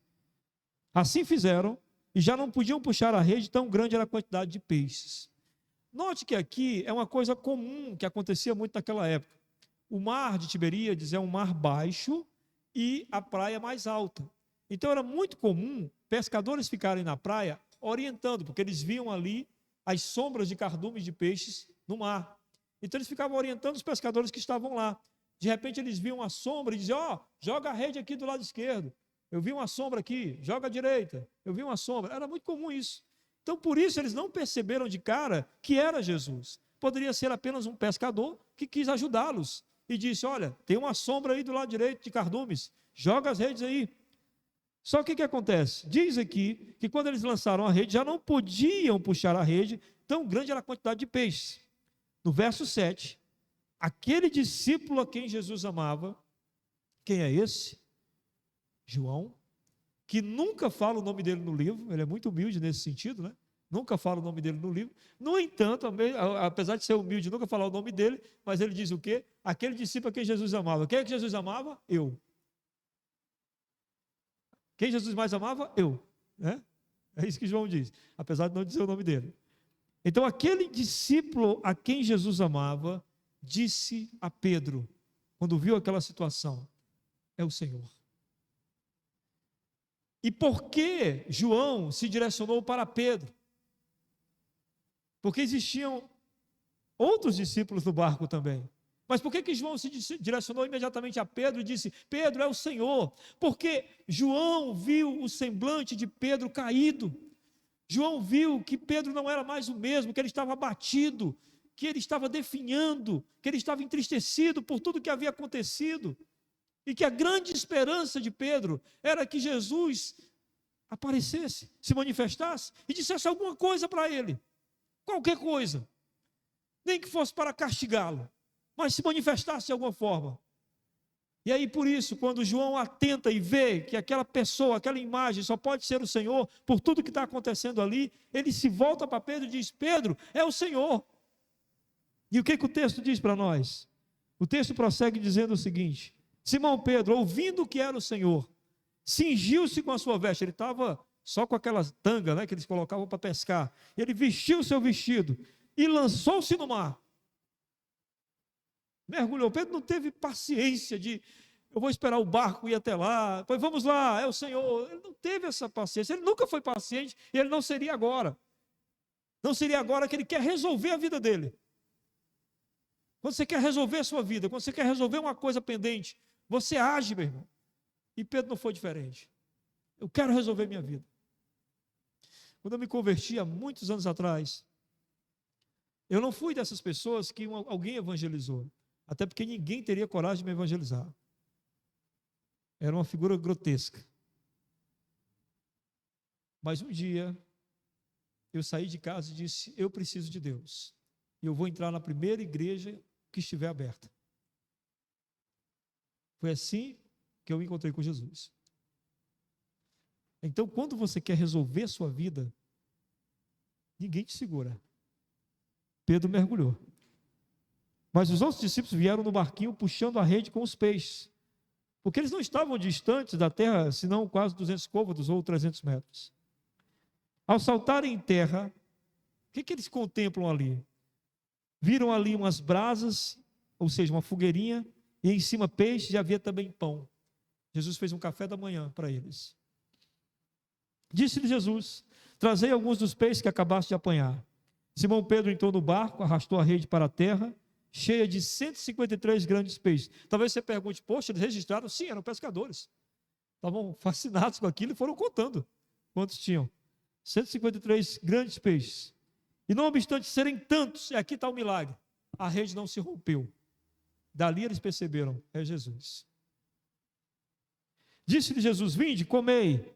Assim fizeram, e já não podiam puxar a rede, tão grande era a quantidade de peixes. Note que aqui é uma coisa comum que acontecia muito naquela época. O mar de Tiberíades é um mar baixo e a praia mais alta. Então era muito comum pescadores ficarem na praia orientando, porque eles viam ali as sombras de cardumes de peixes no mar. Então eles ficavam orientando os pescadores que estavam lá. De repente eles viam a sombra e diziam: ó, joga a rede aqui do lado esquerdo. Eu vi uma sombra aqui, joga à direita. Eu vi uma sombra. Era muito comum isso. Então por isso eles não perceberam de cara que era Jesus. Poderia ser apenas um pescador que quis ajudá-los. E disse: olha, tem uma sombra aí do lado direito de cardumes, joga as redes aí. Só que o que acontece? Diz aqui que quando eles lançaram a rede, já não podiam puxar a rede, tão grande era a quantidade de peixes. No verso 7, aquele discípulo a quem Jesus amava, quem é esse? João, que nunca fala o nome dele no livro, ele é muito humilde nesse sentido, né? Nunca fala o nome dele no livro. No entanto, apesar de ser humilde, nunca falar o nome dele, mas ele diz o quê? Aquele discípulo a quem Jesus amava. Quem é que Jesus amava? Eu. Quem Jesus mais amava? Eu. Né? É isso que João diz, apesar de não dizer o nome dele. Então, aquele discípulo a quem Jesus amava, disse a Pedro, quando viu aquela situação: é o Senhor. E por que João se direcionou para Pedro? Porque existiam outros discípulos no barco também. Mas por que João se direcionou imediatamente a Pedro e disse: Pedro, é o Senhor? Porque João viu o semblante de Pedro caído. João viu que Pedro não era mais o mesmo, que ele estava abatido, que ele estava definhando, que ele estava entristecido por tudo que havia acontecido. E que a grande esperança de Pedro era que Jesus aparecesse, se manifestasse e dissesse alguma coisa para ele. Qualquer coisa. Nem que fosse para castigá-lo, mas se manifestasse de alguma forma. E aí, por isso, quando João atenta e vê que aquela pessoa, aquela imagem só pode ser o Senhor, por tudo que está acontecendo ali, ele se volta para Pedro e diz: Pedro, é o Senhor. E o que o texto diz para nós? O texto prossegue dizendo o seguinte: Simão Pedro, ouvindo que era o Senhor, cingiu-se com a sua veste. Ele estava só com aquelas tangas, né, que eles colocavam para pescar. Ele vestiu o seu vestido e lançou-se no mar. Mergulhou. Pedro não teve paciência de: eu vou esperar o barco ir até lá, pois vamos lá, é o Senhor. Ele não teve essa paciência. Ele nunca foi paciente e ele não seria agora. Não seria agora que ele quer resolver a vida dele. Quando você quer resolver a sua vida, quando você quer resolver uma coisa pendente, você age, meu irmão. E Pedro não foi diferente. Eu quero resolver minha vida. Quando eu me converti há muitos anos atrás, eu não fui dessas pessoas que alguém evangelizou. Até porque ninguém teria coragem de me evangelizar. Era uma figura grotesca. Mas um dia, eu saí de casa e disse: eu preciso de Deus. E eu vou entrar na primeira igreja que estiver aberta. Foi assim que eu me encontrei com Jesus. Então, quando você quer resolver a sua vida, ninguém te segura. Pedro mergulhou. Mas os outros discípulos vieram no barquinho puxando a rede com os peixes, porque eles não estavam distantes da terra, senão quase 200 côvados ou 300 metros. Ao saltarem em terra, o que eles contemplam ali? Viram ali umas brasas, ou seja, uma fogueirinha, e em cima peixes, e havia também pão. Jesus fez um café da manhã para eles. Disse-lhe Jesus: trazei alguns dos peixes que acabaste de apanhar. Simão Pedro entrou no barco, arrastou a rede para a terra, cheia de 153 grandes peixes. Talvez você pergunte: poxa, eles registraram? Sim, eram pescadores. Estavam fascinados com aquilo e foram contando quantos tinham. 153 grandes peixes. E não obstante serem tantos, e aqui está o milagre, a rede não se rompeu. Dali eles perceberam: é Jesus. Disse-lhe Jesus: vinde, comei.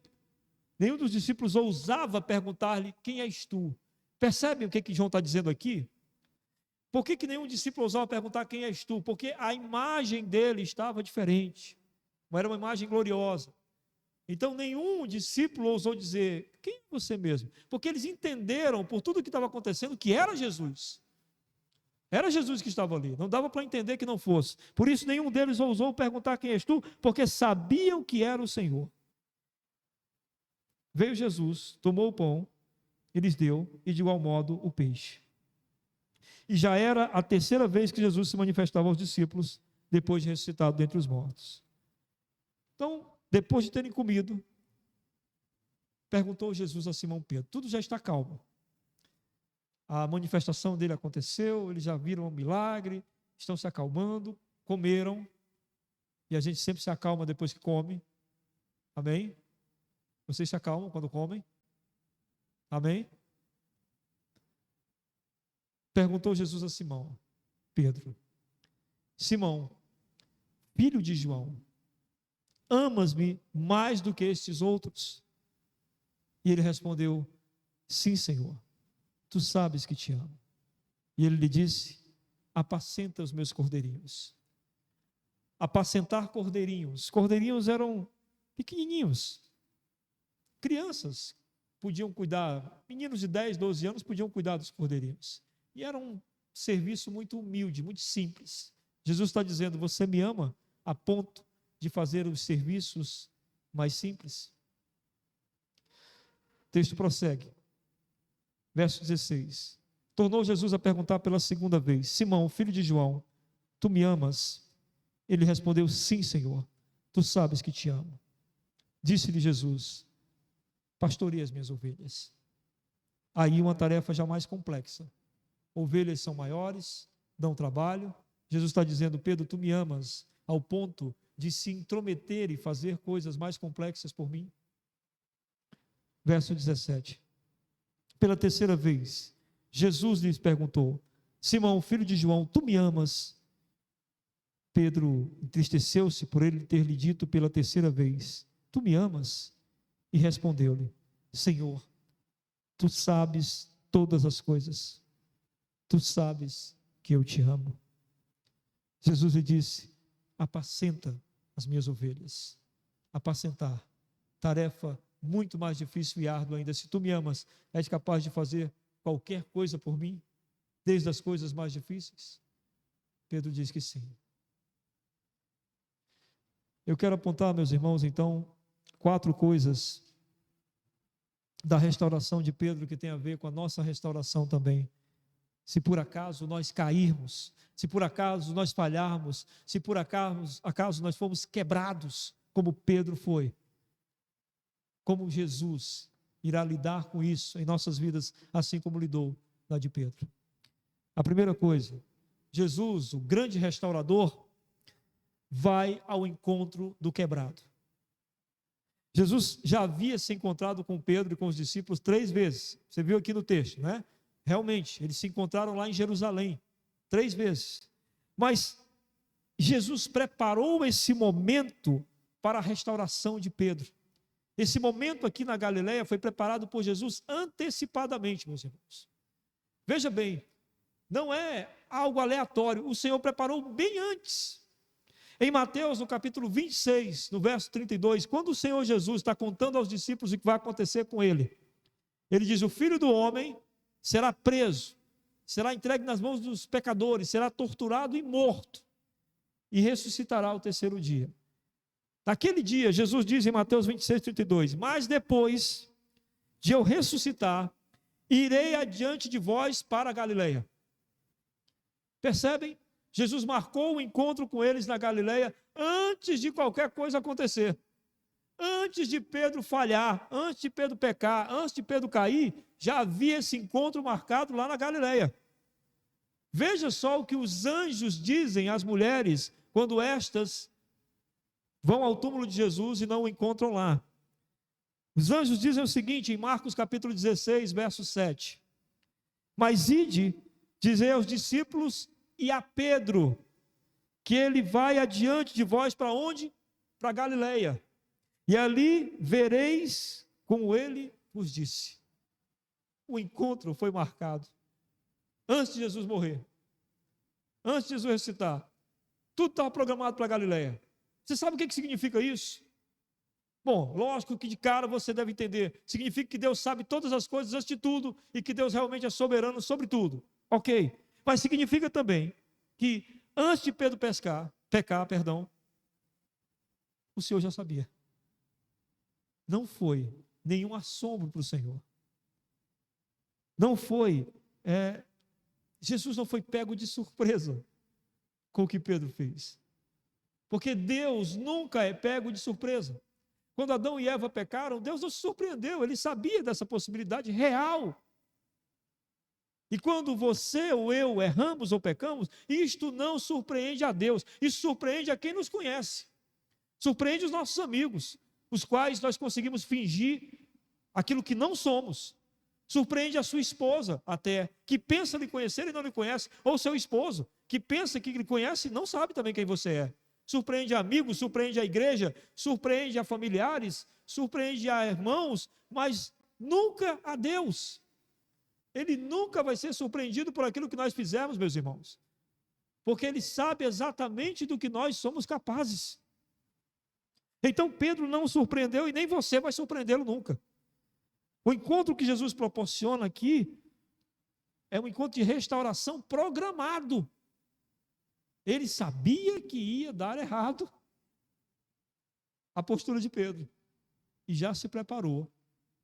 Nenhum dos discípulos ousava perguntar-lhe: quem és tu? Percebem o que João está dizendo aqui? Por que nenhum discípulo ousava perguntar: quem és tu? Porque a imagem dele estava diferente. Não era uma imagem gloriosa. Então nenhum discípulo ousou dizer: quem é você mesmo? Porque eles entenderam, por tudo que estava acontecendo, que era Jesus. Era Jesus que estava ali. Não dava para entender que não fosse. Por isso nenhum deles ousou perguntar: quem és tu? Porque sabiam que era o Senhor. Veio Jesus, tomou o pão, e lhes deu, e de igual modo o peixe. E já era a terceira vez que Jesus se manifestava aos discípulos, depois de ressuscitado dentre os mortos. Então, depois de terem comido, perguntou Jesus a Simão Pedro: tudo já está calmo. A manifestação dele aconteceu, eles já viram um milagre, estão se acalmando, comeram, e a gente sempre se acalma depois que come. Amém? Vocês se acalmam quando comem? Amém? Perguntou Jesus a Simão Pedro: Simão, filho de João, amas-me mais do que estes outros? E ele respondeu: sim, Senhor, tu sabes que te amo. E ele lhe disse: apacenta os meus cordeirinhos. Apacentar cordeirinhos. Cordeirinhos eram pequenininhos. Crianças podiam cuidar, meninos de 10, 12 anos podiam cuidar dos cordeirinhos. E era um serviço muito humilde, muito simples. Jesus está dizendo: você me ama a ponto de fazer os serviços mais simples? O texto prossegue. Verso 16. Tornou Jesus a perguntar pela segunda vez: Simão, filho de João, tu me amas? Ele respondeu: sim, Senhor, tu sabes que te amo. Disse-lhe Jesus: pastoreia as minhas ovelhas. Aí uma tarefa já mais complexa. Ovelhas são maiores, dão trabalho. Jesus está dizendo: Pedro, tu me amas ao ponto de se intrometer e fazer coisas mais complexas por mim? Verso 17. Pela terceira vez, Jesus lhes perguntou: Simão, filho de João, tu me amas? Pedro entristeceu-se por ele ter lhe dito pela terceira vez: tu me amas? E respondeu-lhe: Senhor, tu sabes todas as coisas, tu sabes que eu te amo. Jesus lhe disse: apacenta as minhas ovelhas. Apacentar, tarefa muito mais difícil e árdua ainda. Se tu me amas, és capaz de fazer qualquer coisa por mim, desde as coisas mais difíceis? Pedro diz que sim. Eu quero apontar, meus irmãos, então, 4 coisas da restauração de Pedro que tem a ver com a nossa restauração também. Se por acaso nós cairmos, se por acaso nós falharmos, se por acaso nós fomos quebrados, como Pedro foi, como Jesus irá lidar com isso em nossas vidas, assim como lidou na de Pedro. A primeira coisa, Jesus, o grande restaurador, vai ao encontro do quebrado. Jesus já havia se encontrado com Pedro e com os discípulos 3 vezes. Você viu aqui no texto, né? Realmente, eles se encontraram lá em Jerusalém 3 vezes. Mas Jesus preparou esse momento para a restauração de Pedro. Esse momento aqui na Galileia foi preparado por Jesus antecipadamente, meus irmãos. Veja bem, não é algo aleatório. O Senhor preparou bem antes. Em Mateus, no capítulo 26, no verso 32, quando o Senhor Jesus está contando aos discípulos o que vai acontecer com ele, ele diz: o Filho do Homem será preso, será entregue nas mãos dos pecadores, será torturado e morto, e ressuscitará ao terceiro dia. Naquele dia, Jesus diz em Mateus 26:32, mas depois de eu ressuscitar, irei adiante de vós para a Galileia. Percebem? Jesus marcou o encontro com eles na Galileia antes de qualquer coisa acontecer. Antes de Pedro falhar, antes de Pedro pecar, antes de Pedro cair, já havia esse encontro marcado lá na Galileia. Veja só o que os anjos dizem às mulheres quando estas vão ao túmulo de Jesus e não o encontram lá. Os anjos dizem o seguinte em Marcos capítulo 16, verso 7. Mas ide, dizei aos discípulos e a Pedro, que ele vai adiante de vós para onde? Para Galileia. E ali vereis como ele vos disse. O encontro foi marcado antes de Jesus morrer, antes de Jesus ressuscitar. Tudo estava programado para Galileia. Você sabe o que significa isso? Bom, lógico que de cara você deve entender. Significa que Deus sabe todas as coisas antes de tudo e que Deus realmente é soberano sobre tudo. Ok. Mas significa também que antes de Pedro pecar, o Senhor já sabia. Não foi nenhum assombro para o Senhor. Não foi, Jesus não foi pego de surpresa com o que Pedro fez. Porque Deus nunca é pego de surpresa. Quando Adão e Eva pecaram, Deus não se surpreendeu, Ele sabia dessa possibilidade real. E quando você ou eu erramos ou pecamos, isto não surpreende a Deus, isso surpreende a quem nos conhece, surpreende os nossos amigos, os quais nós conseguimos fingir aquilo que não somos. Surpreende a sua esposa até, que pensa lhe conhecer e não lhe conhece, ou seu esposo, que pensa que lhe conhece e não sabe também quem você é. Surpreende a amigos, surpreende a igreja, surpreende a familiares, surpreende a irmãos, mas nunca a Deus. Ele nunca vai ser surpreendido por aquilo que nós fizemos, meus irmãos, porque Ele sabe exatamente do que nós somos capazes. Então Pedro não surpreendeu e nem você vai surpreendê-lo nunca. O encontro que Jesus proporciona aqui é um encontro de restauração programado. Ele sabia que ia dar errado a postura de Pedro e já se preparou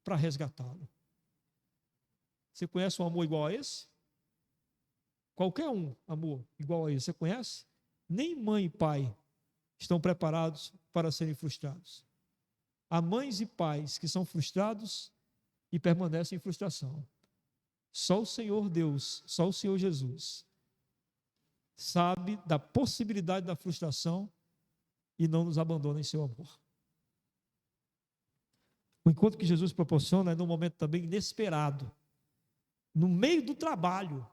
para resgatá-lo. Você conhece um amor igual a esse? Qualquer um amor igual a esse, você conhece? Nem mãe e pai estão preparados para serem frustrados. Há mães e pais que são frustrados e permanecem em frustração. Só o Senhor Deus, só o Senhor Jesus sabe da possibilidade da frustração e não nos abandona em seu amor. O encontro que Jesus proporciona é num momento também inesperado, no meio do trabalho.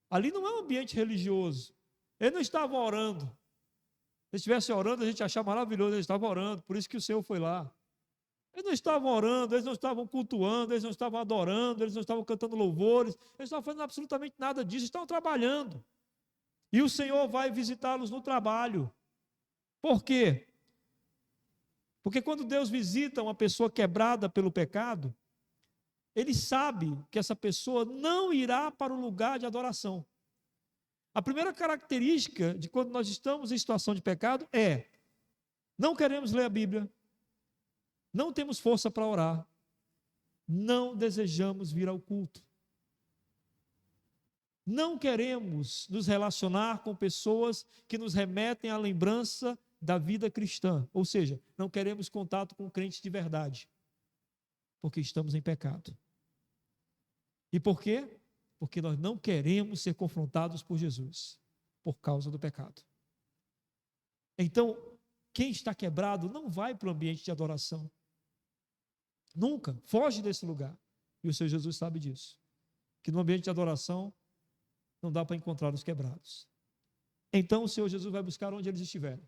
Ali não é um ambiente religioso. Eles não estavam orando. Se eles estivessem orando, a gente ia achar maravilhoso, eles estavam orando, por isso que o Senhor foi lá. Eles não estavam orando, eles não estavam cultuando, eles não estavam adorando, eles não estavam cantando louvores, eles não estavam fazendo absolutamente nada disso, estavam trabalhando. E o Senhor vai visitá-los no trabalho. Por quê? Porque quando Deus visita uma pessoa quebrada pelo pecado, Ele sabe que essa pessoa não irá para o lugar de adoração. A primeira característica de quando nós estamos em situação de pecado é: não queremos ler a Bíblia, não temos força para orar, não desejamos vir ao culto, não queremos nos relacionar com pessoas que nos remetem à lembrança da vida cristã, ou seja, não queremos contato com crentes de verdade, porque estamos em pecado. E por quê? Porque nós não queremos ser confrontados por Jesus, por causa do pecado. Então, quem está quebrado não vai para o ambiente de adoração. Nunca, foge desse lugar. E o Senhor Jesus sabe disso. Que no ambiente de adoração não dá para encontrar os quebrados. Então o Senhor Jesus vai buscar onde eles estiverem.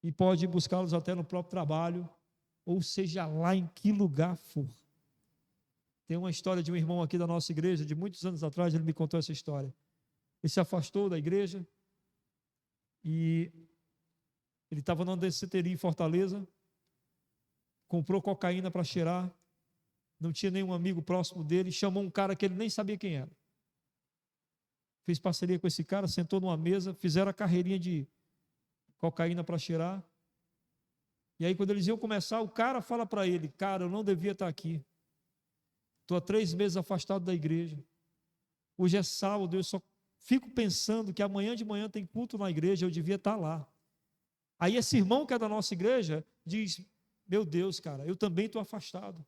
E pode buscá-los até no próprio trabalho, ou seja lá em que lugar for. Tem uma história de um irmão aqui da nossa igreja, de muitos anos atrás, ele me contou essa história. Ele se afastou da igreja e ele estava numa danceteria em Fortaleza, comprou cocaína para cheirar não tinha nenhum amigo próximo dele, chamou um cara que ele nem sabia quem era. Fez parceria com esse cara, sentou numa mesa, fizeram a carreirinha de cocaína para cheirar. E aí, quando eles iam começar, o cara fala para ele: cara, eu não devia estar aqui. Estou há 3 meses afastado da igreja. Hoje é sábado, eu só fico pensando que amanhã de manhã tem culto na igreja, eu devia estar lá. Aí esse irmão que é da nossa igreja diz: meu Deus, cara, eu também estou afastado.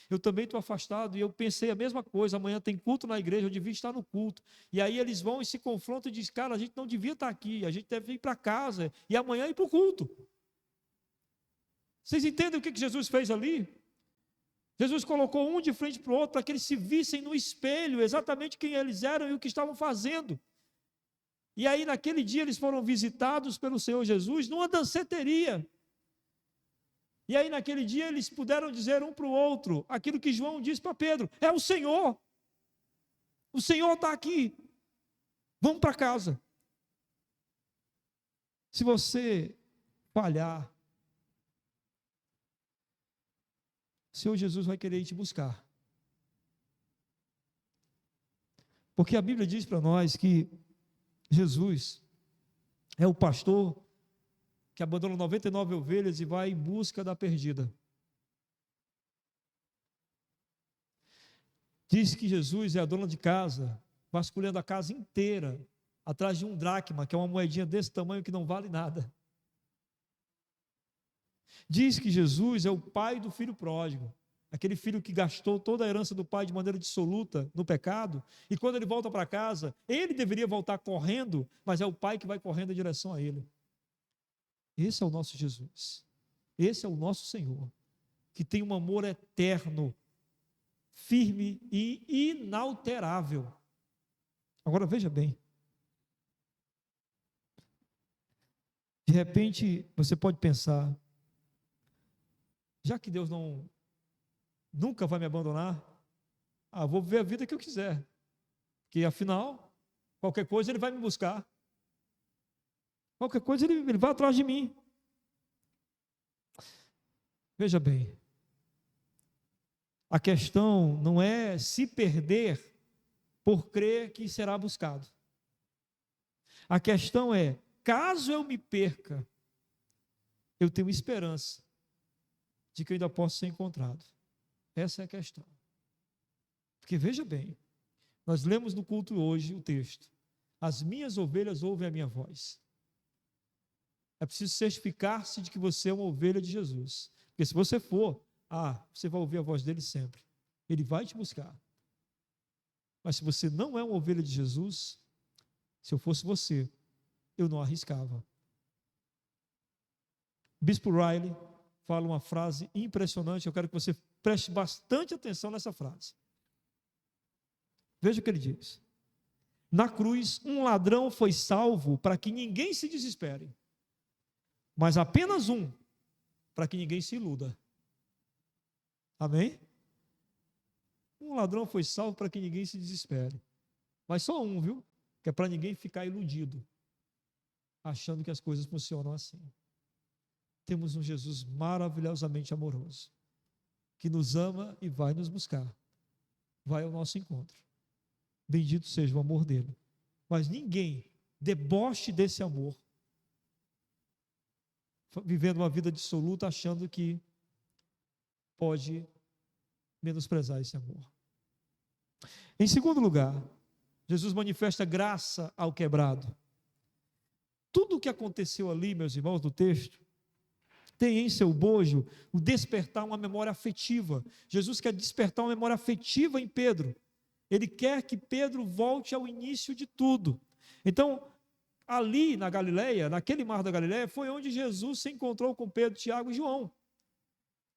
Eu também estou afastado, e eu pensei a mesma coisa, amanhã tem culto na igreja, eu devia estar no culto. E aí eles vão e se confrontam e dizem: cara, a gente não devia estar aqui, a gente deve ir para casa, e amanhã ir para o culto. Vocês entendem o que Jesus fez ali? Jesus colocou um de frente para o outro, para que eles se vissem no espelho, exatamente quem eles eram e o que estavam fazendo. E aí naquele dia eles foram visitados pelo Senhor Jesus numa danceteria. E aí naquele dia eles puderam dizer um para o outro aquilo que João disse para Pedro: é o Senhor está aqui, vamos para casa. Se você falhar, o Senhor Jesus vai querer ir te buscar. Porque a Bíblia diz para nós que Jesus é o pastor que abandona 99 ovelhas e vai em busca da perdida. Diz que Jesus é a dona de casa, vasculhando a casa inteira, atrás de um dracma, que é uma moedinha desse tamanho que não vale nada. Diz que Jesus é o pai do filho pródigo, aquele filho que gastou toda a herança do pai de maneira dissoluta no pecado, e quando ele volta para casa, ele deveria voltar correndo, mas é o pai que vai correndo em direção a ele. Esse é o nosso Jesus, esse é o nosso Senhor, que tem um amor eterno, firme e inalterável. Agora veja bem, de repente você pode pensar: já que Deus nunca vai me abandonar, vou viver a vida que eu quiser, porque afinal, qualquer coisa Ele vai me buscar, qualquer coisa Ele vai atrás de mim. Veja bem, a questão não é se perder por crer que será buscado. A questão é, caso eu me perca, eu tenho esperança de que eu ainda posso ser encontrado. Essa é a questão. Porque veja bem, nós lemos no culto hoje o texto: as minhas ovelhas ouvem a minha voz. É preciso certificar-se de que você é uma ovelha de Jesus. Porque se você for, você vai ouvir a voz dele sempre. Ele vai te buscar. Mas se você não é uma ovelha de Jesus, se eu fosse você, eu não arriscava. Bispo Riley fala uma frase impressionante, eu quero que você preste bastante atenção nessa frase. Veja o que ele diz: na cruz, um ladrão foi salvo para que ninguém se desespere, mas apenas um, para que ninguém se iluda. Amém? Um ladrão foi salvo para que ninguém se desespere, mas só um, viu? Que é para ninguém ficar iludido, achando que as coisas funcionam assim. Temos um Jesus maravilhosamente amoroso, que nos ama e vai nos buscar, vai ao nosso encontro. Bendito seja o amor dele. Mas ninguém deboche desse amor, vivendo uma vida dissoluta, achando que pode menosprezar esse amor. Em segundo lugar, Jesus manifesta graça ao quebrado. Tudo o que aconteceu ali, meus irmãos, no texto, tem em seu bojo o despertar uma memória afetiva. Jesus quer despertar uma memória afetiva em Pedro. Ele quer que Pedro volte ao início de tudo. Então, ali na Galileia, naquele mar da Galileia, foi onde Jesus se encontrou com Pedro, Tiago e João.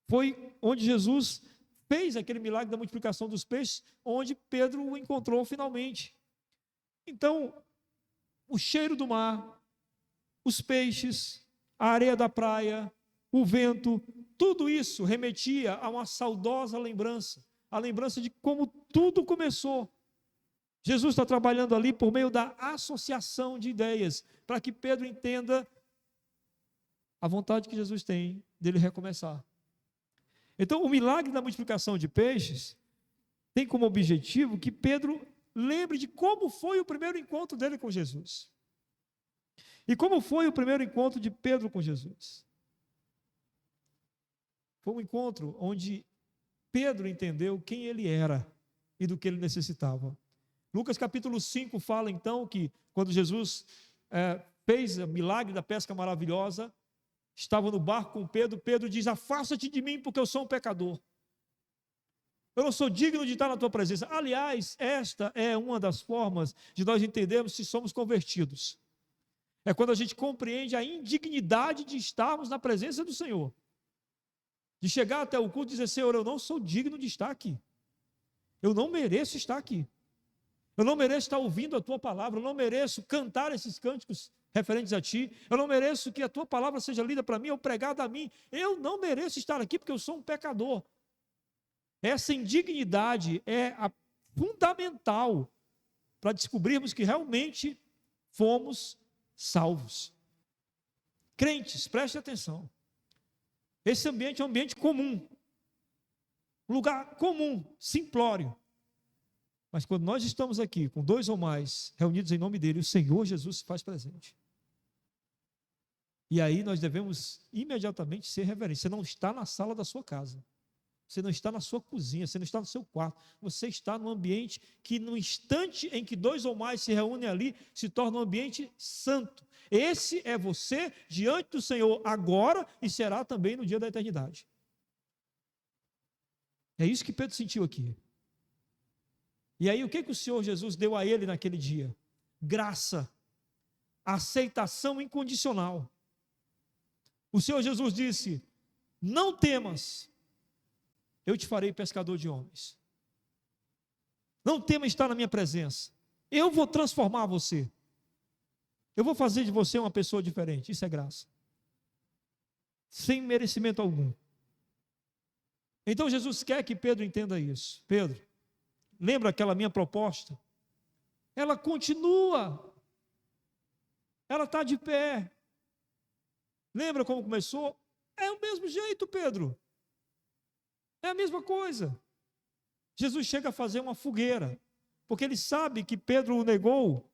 Foi onde Jesus fez aquele milagre da multiplicação dos peixes, onde Pedro o encontrou finalmente. Então, o cheiro do mar, os peixes, a areia da praia, o vento, tudo isso remetia a uma saudosa lembrança, a lembrança de como tudo começou. Jesus está trabalhando ali por meio da associação de ideias, para que Pedro entenda a vontade que Jesus tem dele recomeçar. Então, o milagre da multiplicação de peixes tem como objetivo que Pedro lembre de como foi o primeiro encontro dele com Jesus. E como foi o primeiro encontro de Pedro com Jesus? Foi um encontro onde Pedro entendeu quem ele era e do que ele necessitava. Lucas capítulo 5 fala então que quando Jesus fez o milagre da pesca maravilhosa, estava no barco com Pedro, Pedro diz: afasta-te de mim porque eu sou um pecador. Eu não sou digno de estar na tua presença. Aliás, esta é uma das formas de nós entendermos se somos convertidos. É quando a gente compreende a indignidade de estarmos na presença do Senhor. De chegar até o culto e dizer: Senhor, eu não sou digno de estar aqui. Eu não mereço estar aqui. Eu não mereço estar ouvindo a tua palavra. Eu não mereço cantar esses cânticos referentes a ti. Eu não mereço que a tua palavra seja lida para mim ou pregada a mim. Eu não mereço estar aqui porque eu sou um pecador. Essa indignidade é fundamental para descobrirmos que realmente fomos salvos. Crentes, preste atenção. Esse ambiente é um ambiente comum, um lugar comum, simplório. Mas quando nós estamos aqui com 2 ou mais reunidos em nome dele, o Senhor Jesus se faz presente. E aí nós devemos imediatamente ser reverentes. Você não está na sala da sua casa. Você não está na sua cozinha, você não está no seu quarto. Você está num ambiente que, no instante em que 2 ou mais se reúnem ali, se torna um ambiente santo. Esse é você diante do Senhor agora e será também no dia da eternidade. É isso que Pedro sentiu aqui. E aí o que o Senhor Jesus deu a ele naquele dia? Graça, aceitação incondicional. O Senhor Jesus disse: não temas, eu te farei pescador de homens. Não temas estar na minha presença. Eu vou transformar você. Eu vou fazer de você uma pessoa diferente. Isso é graça. Sem merecimento algum. Então Jesus quer que Pedro entenda isso. Pedro, lembra aquela minha proposta? Ela continua. Ela está de pé. Lembra como começou? É o mesmo jeito, Pedro. É a mesma coisa. Jesus chega a fazer uma fogueira, porque ele sabe que Pedro o negou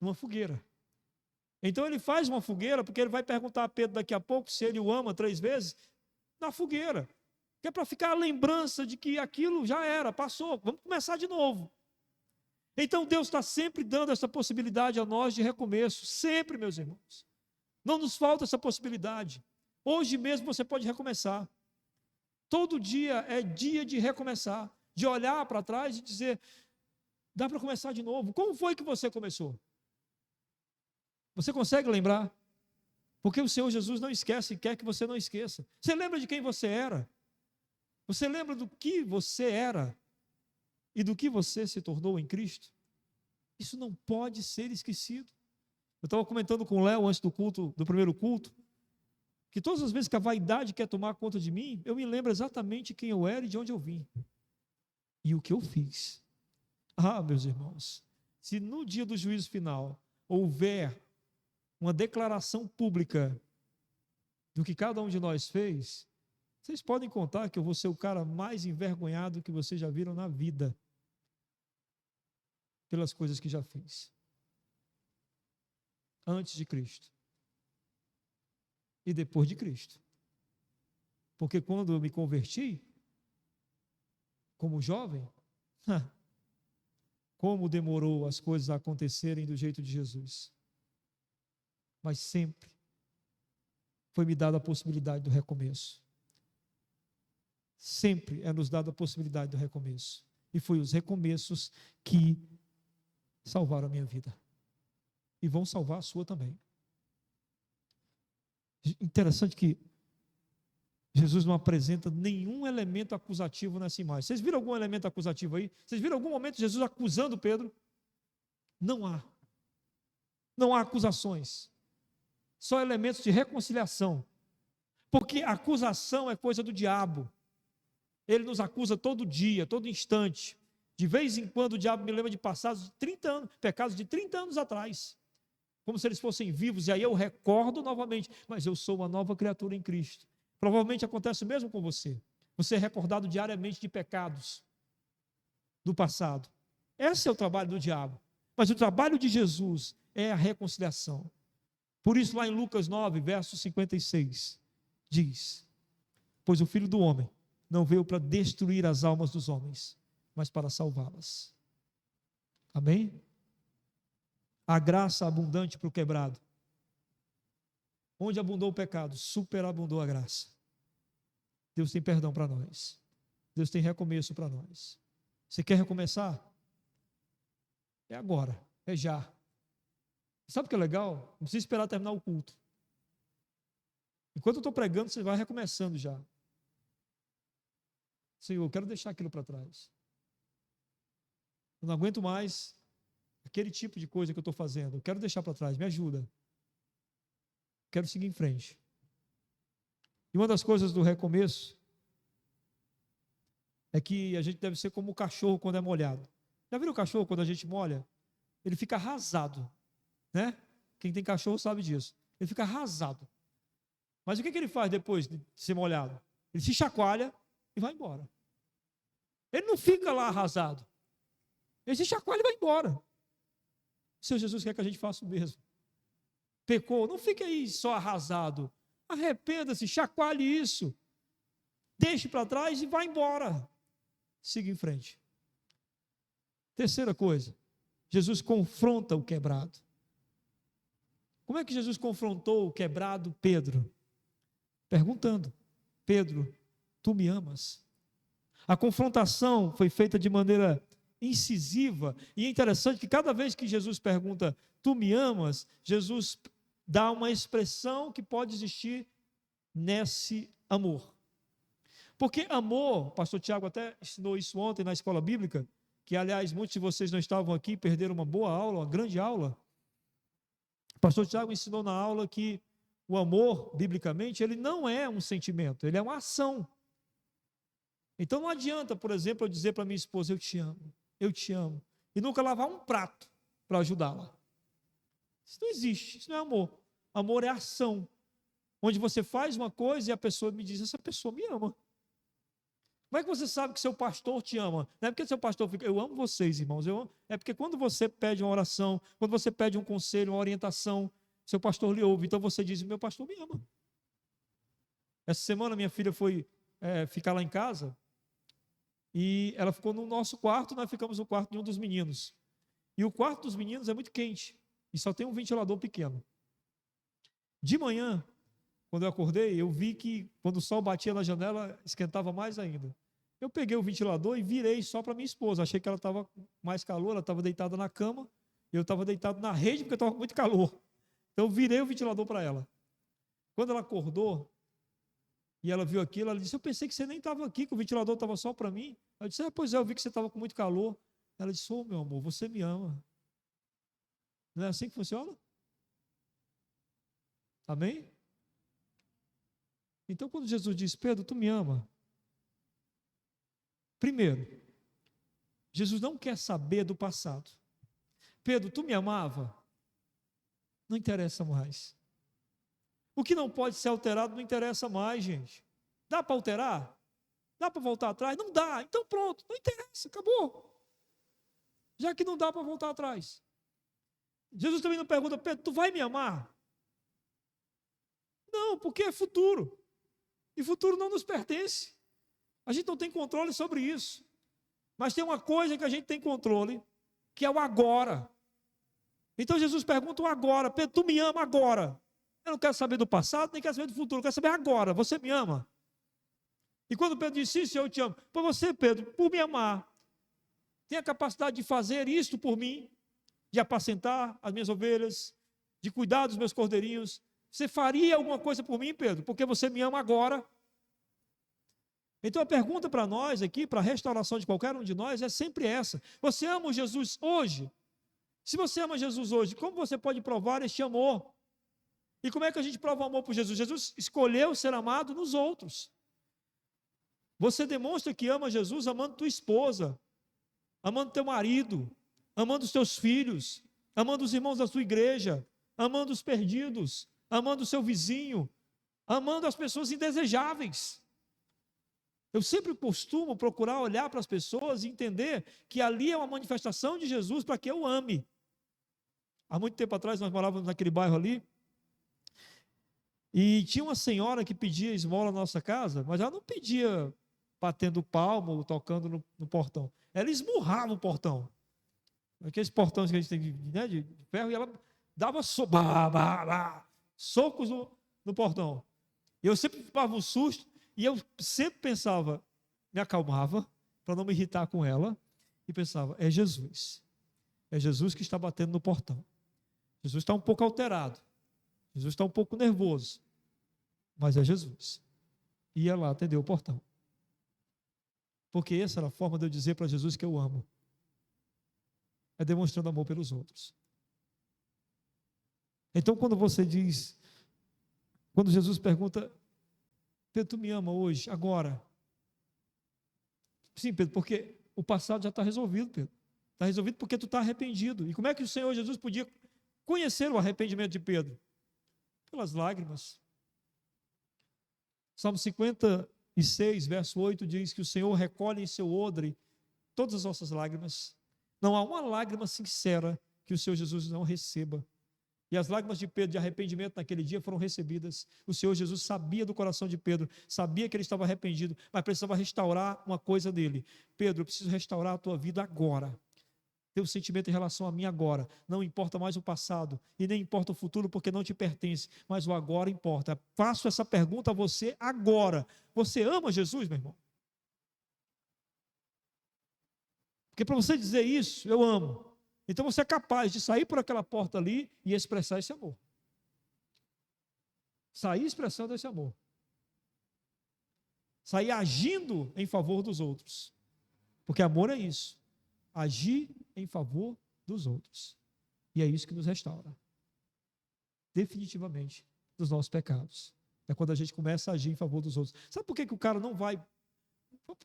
numa fogueira. Então ele faz uma fogueira, porque ele vai perguntar a Pedro daqui a pouco se ele o ama 3 vezes, na fogueira. Que é para ficar a lembrança de que aquilo já era, passou, vamos começar de novo. Então Deus está sempre dando essa possibilidade a nós de recomeço, sempre, meus irmãos. Não nos falta essa possibilidade. Hoje mesmo você pode recomeçar. Todo dia é dia de recomeçar, de olhar para trás e dizer: dá para começar de novo. Como foi que você começou? Você consegue lembrar? Porque o Senhor Jesus não esquece e quer que você não esqueça. Você lembra de quem você era? Você lembra do que você era e do que você se tornou em Cristo? Isso não pode ser esquecido. Eu estava comentando com o Léo antes do culto, do primeiro culto, que todas as vezes que a vaidade quer tomar conta de mim, eu me lembro exatamente quem eu era e de onde eu vim. E o que eu fiz. Ah, meus irmãos, se no dia do juízo final houver uma declaração pública do que cada um de nós fez, vocês podem contar que eu vou ser o cara mais envergonhado que vocês já viram na vida, pelas coisas que já fiz, antes de Cristo e depois de Cristo. Porque quando eu me converti, como jovem, como demorou as coisas a acontecerem do jeito de Jesus. Mas sempre foi me dada a possibilidade do recomeço. Sempre é nos dada a possibilidade do recomeço. E foi os recomeços que salvaram a minha vida. E vão salvar a sua também. Interessante que Jesus não apresenta nenhum elemento acusativo nessa imagem. Vocês viram algum elemento acusativo aí? Vocês viram algum momento Jesus acusando Pedro? Não há. Não há acusações. Só elementos de reconciliação. Porque a acusação é coisa do diabo. Ele nos acusa todo dia, todo instante. De vez em quando o diabo me lembra de passados de 30 anos, pecados de 30 anos atrás. Como se eles fossem vivos. E aí eu recordo novamente. Mas eu sou uma nova criatura em Cristo. Provavelmente acontece o mesmo com você. Você é recordado diariamente de pecados do passado. Esse é o trabalho do diabo. Mas o trabalho de Jesus é a reconciliação. Por isso, lá em Lucas 9, verso 56, diz: pois o Filho do Homem não veio para destruir as almas dos homens, mas para salvá-las. Amém? A graça abundante para o quebrado. Onde abundou o pecado, superabundou a graça. Deus tem perdão para nós. Deus tem recomeço para nós. Você quer recomeçar? É agora, é já. Sabe o que é legal? Não precisa esperar terminar o culto. Enquanto eu estou pregando, você vai recomeçando já. Senhor, eu quero deixar aquilo para trás. Eu não aguento mais aquele tipo de coisa que eu estou fazendo. Eu quero deixar para trás, me ajuda. Quero seguir em frente. E uma das coisas do recomeço é que a gente deve ser como o cachorro quando é molhado. Já viram o cachorro quando a gente molha? Ele fica arrasado, né? Quem tem cachorro sabe disso. Ele fica arrasado. Mas o que ele faz depois de ser molhado? Ele se chacoalha e vai embora. Ele não fica lá arrasado. Ele se chacoalha e vai embora. O Senhor Jesus quer que a gente faça o mesmo. Pecou, não fique aí só arrasado. Arrependa-se, chacoalhe isso. Deixe para trás e vá embora. Siga em frente. Terceira coisa, Jesus confronta o quebrado. Como é que Jesus confrontou o quebrado Pedro? Perguntando: Pedro, tu me amas? A confrontação foi feita de maneira incisiva, e é interessante que cada vez que Jesus pergunta, tu me amas? Jesus dá uma expressão que pode existir nesse amor. Porque amor, o pastor Tiago até ensinou isso ontem na escola bíblica, que aliás muitos de vocês não estavam aqui, perderam uma boa aula, uma grande aula. O pastor Tiago ensinou na aula que o amor, biblicamente, ele não é um sentimento, ele é uma ação. Então não adianta, por exemplo, eu dizer para minha esposa, eu te amo, e nunca lavar um prato para ajudá-la. Isso não existe, isso não é amor. Amor é ação, onde você faz uma coisa e a pessoa me diz, essa pessoa me ama. Como é que você sabe que seu pastor te ama? Não é porque seu pastor fica, eu amo vocês, irmãos, eu amo. É porque quando você pede uma oração, quando você pede um conselho, uma orientação, seu pastor lhe ouve, então você diz, meu pastor me ama. Essa semana minha filha foi ficar lá em casa, e ela ficou no nosso quarto, nós ficamos no quarto de um dos meninos. E o quarto dos meninos é muito quente, e só tem um ventilador pequeno. De manhã, quando eu acordei, eu vi que quando o sol batia na janela, esquentava mais ainda. Eu peguei o ventilador e virei só para minha esposa. Achei que ela estava com mais calor, ela estava deitada na cama, eu estava deitado na rede porque estava com muito calor. Então eu virei o ventilador para ela. Quando ela acordou, e ela viu aquilo, ela disse, eu pensei que você nem estava aqui, que o ventilador estava só para mim. Eu disse, pois é, eu vi que você estava com muito calor. Ela disse, meu amor, você me ama. Não é assim que funciona? Amém? Então, quando Jesus diz, Pedro, tu me ama? Primeiro, Jesus não quer saber do passado. Pedro, tu me amava? Não interessa mais. O que não pode ser alterado não interessa mais, gente. Dá para alterar? Dá para voltar atrás? Não dá. Então pronto, não interessa, acabou. Já que não dá para voltar atrás. Jesus também não pergunta, Pedro, tu vai me amar? Não, porque é futuro. E futuro não nos pertence. A gente não tem controle sobre isso. Mas tem uma coisa que a gente tem controle, que é o agora. Então Jesus pergunta o agora. Pedro, tu me ama agora? Eu não quero saber do passado, nem quero saber do futuro. Eu quero saber agora. Você me ama? E quando Pedro disse isso, eu te amo. Por você, Pedro, por me amar, tem a capacidade de fazer isto por mim, de apacentar as minhas ovelhas, de cuidar dos meus cordeirinhos. Você faria alguma coisa por mim, Pedro? Porque você me ama agora. Então a pergunta para nós aqui, para a restauração de qualquer um de nós, é sempre essa. Você ama Jesus hoje? Se você ama Jesus hoje, como você pode provar este amor? E como é que a gente prova o amor por Jesus? Jesus escolheu ser amado nos outros. Você demonstra que ama Jesus amando tua esposa, amando teu marido, amando os teus filhos, amando os irmãos da sua igreja, amando os perdidos, amando o seu vizinho. amando as pessoas indesejáveis. Eu sempre costumo procurar olhar para as pessoas e entender que ali é uma manifestação de Jesus para que eu ame. Há muito tempo atrás nós morávamos naquele bairro ali, e tinha uma senhora que pedia esmola na nossa casa, mas ela não pedia batendo palma ou tocando no portão. Ela esmurrava o portão. Aqueles portões que a gente tem de ferro, e ela dava socos no portão. E eu sempre ficava um susto, e eu sempre pensava, me acalmava, para não me irritar com ela, e pensava, é Jesus. É Jesus que está batendo no portão. Jesus está um pouco alterado. Jesus está um pouco nervoso. Mas é Jesus. Ia lá atender o portão. Porque essa era a forma de eu dizer para Jesus que eu amo. É demonstrando amor pelos outros. Então, quando você diz, quando Jesus pergunta, Pedro, tu me ama hoje, agora? Sim, Pedro, porque o passado já está resolvido, Pedro. Está resolvido porque tu está arrependido. E como é que o Senhor Jesus podia conhecer o arrependimento de Pedro? Pelas lágrimas. Salmo 56, verso 8 diz que o Senhor recolhe em seu odre todas as nossas lágrimas. Não há uma lágrima sincera que o Senhor Jesus não receba. E as lágrimas de Pedro de arrependimento naquele dia foram recebidas. O Senhor Jesus sabia do coração de Pedro, sabia que ele estava arrependido, mas precisava restaurar uma coisa dele. Pedro, eu preciso restaurar a tua vida agora. Teu sentimento em relação a mim agora. Não importa mais o passado e nem importa o futuro, porque não te pertence, mas o agora importa. Faço essa pergunta a você agora. Você ama Jesus, meu irmão? Porque para você dizer isso, eu amo. Então você é capaz de sair por aquela porta ali e expressar esse amor. Sair expressando esse amor. Sair agindo em favor dos outros. Porque amor é isso. Agir em favor dos outros. E é isso que nos restaura. Definitivamente dos nossos pecados. É quando a gente começa a agir em favor dos outros. Sabe por que o cara não vai...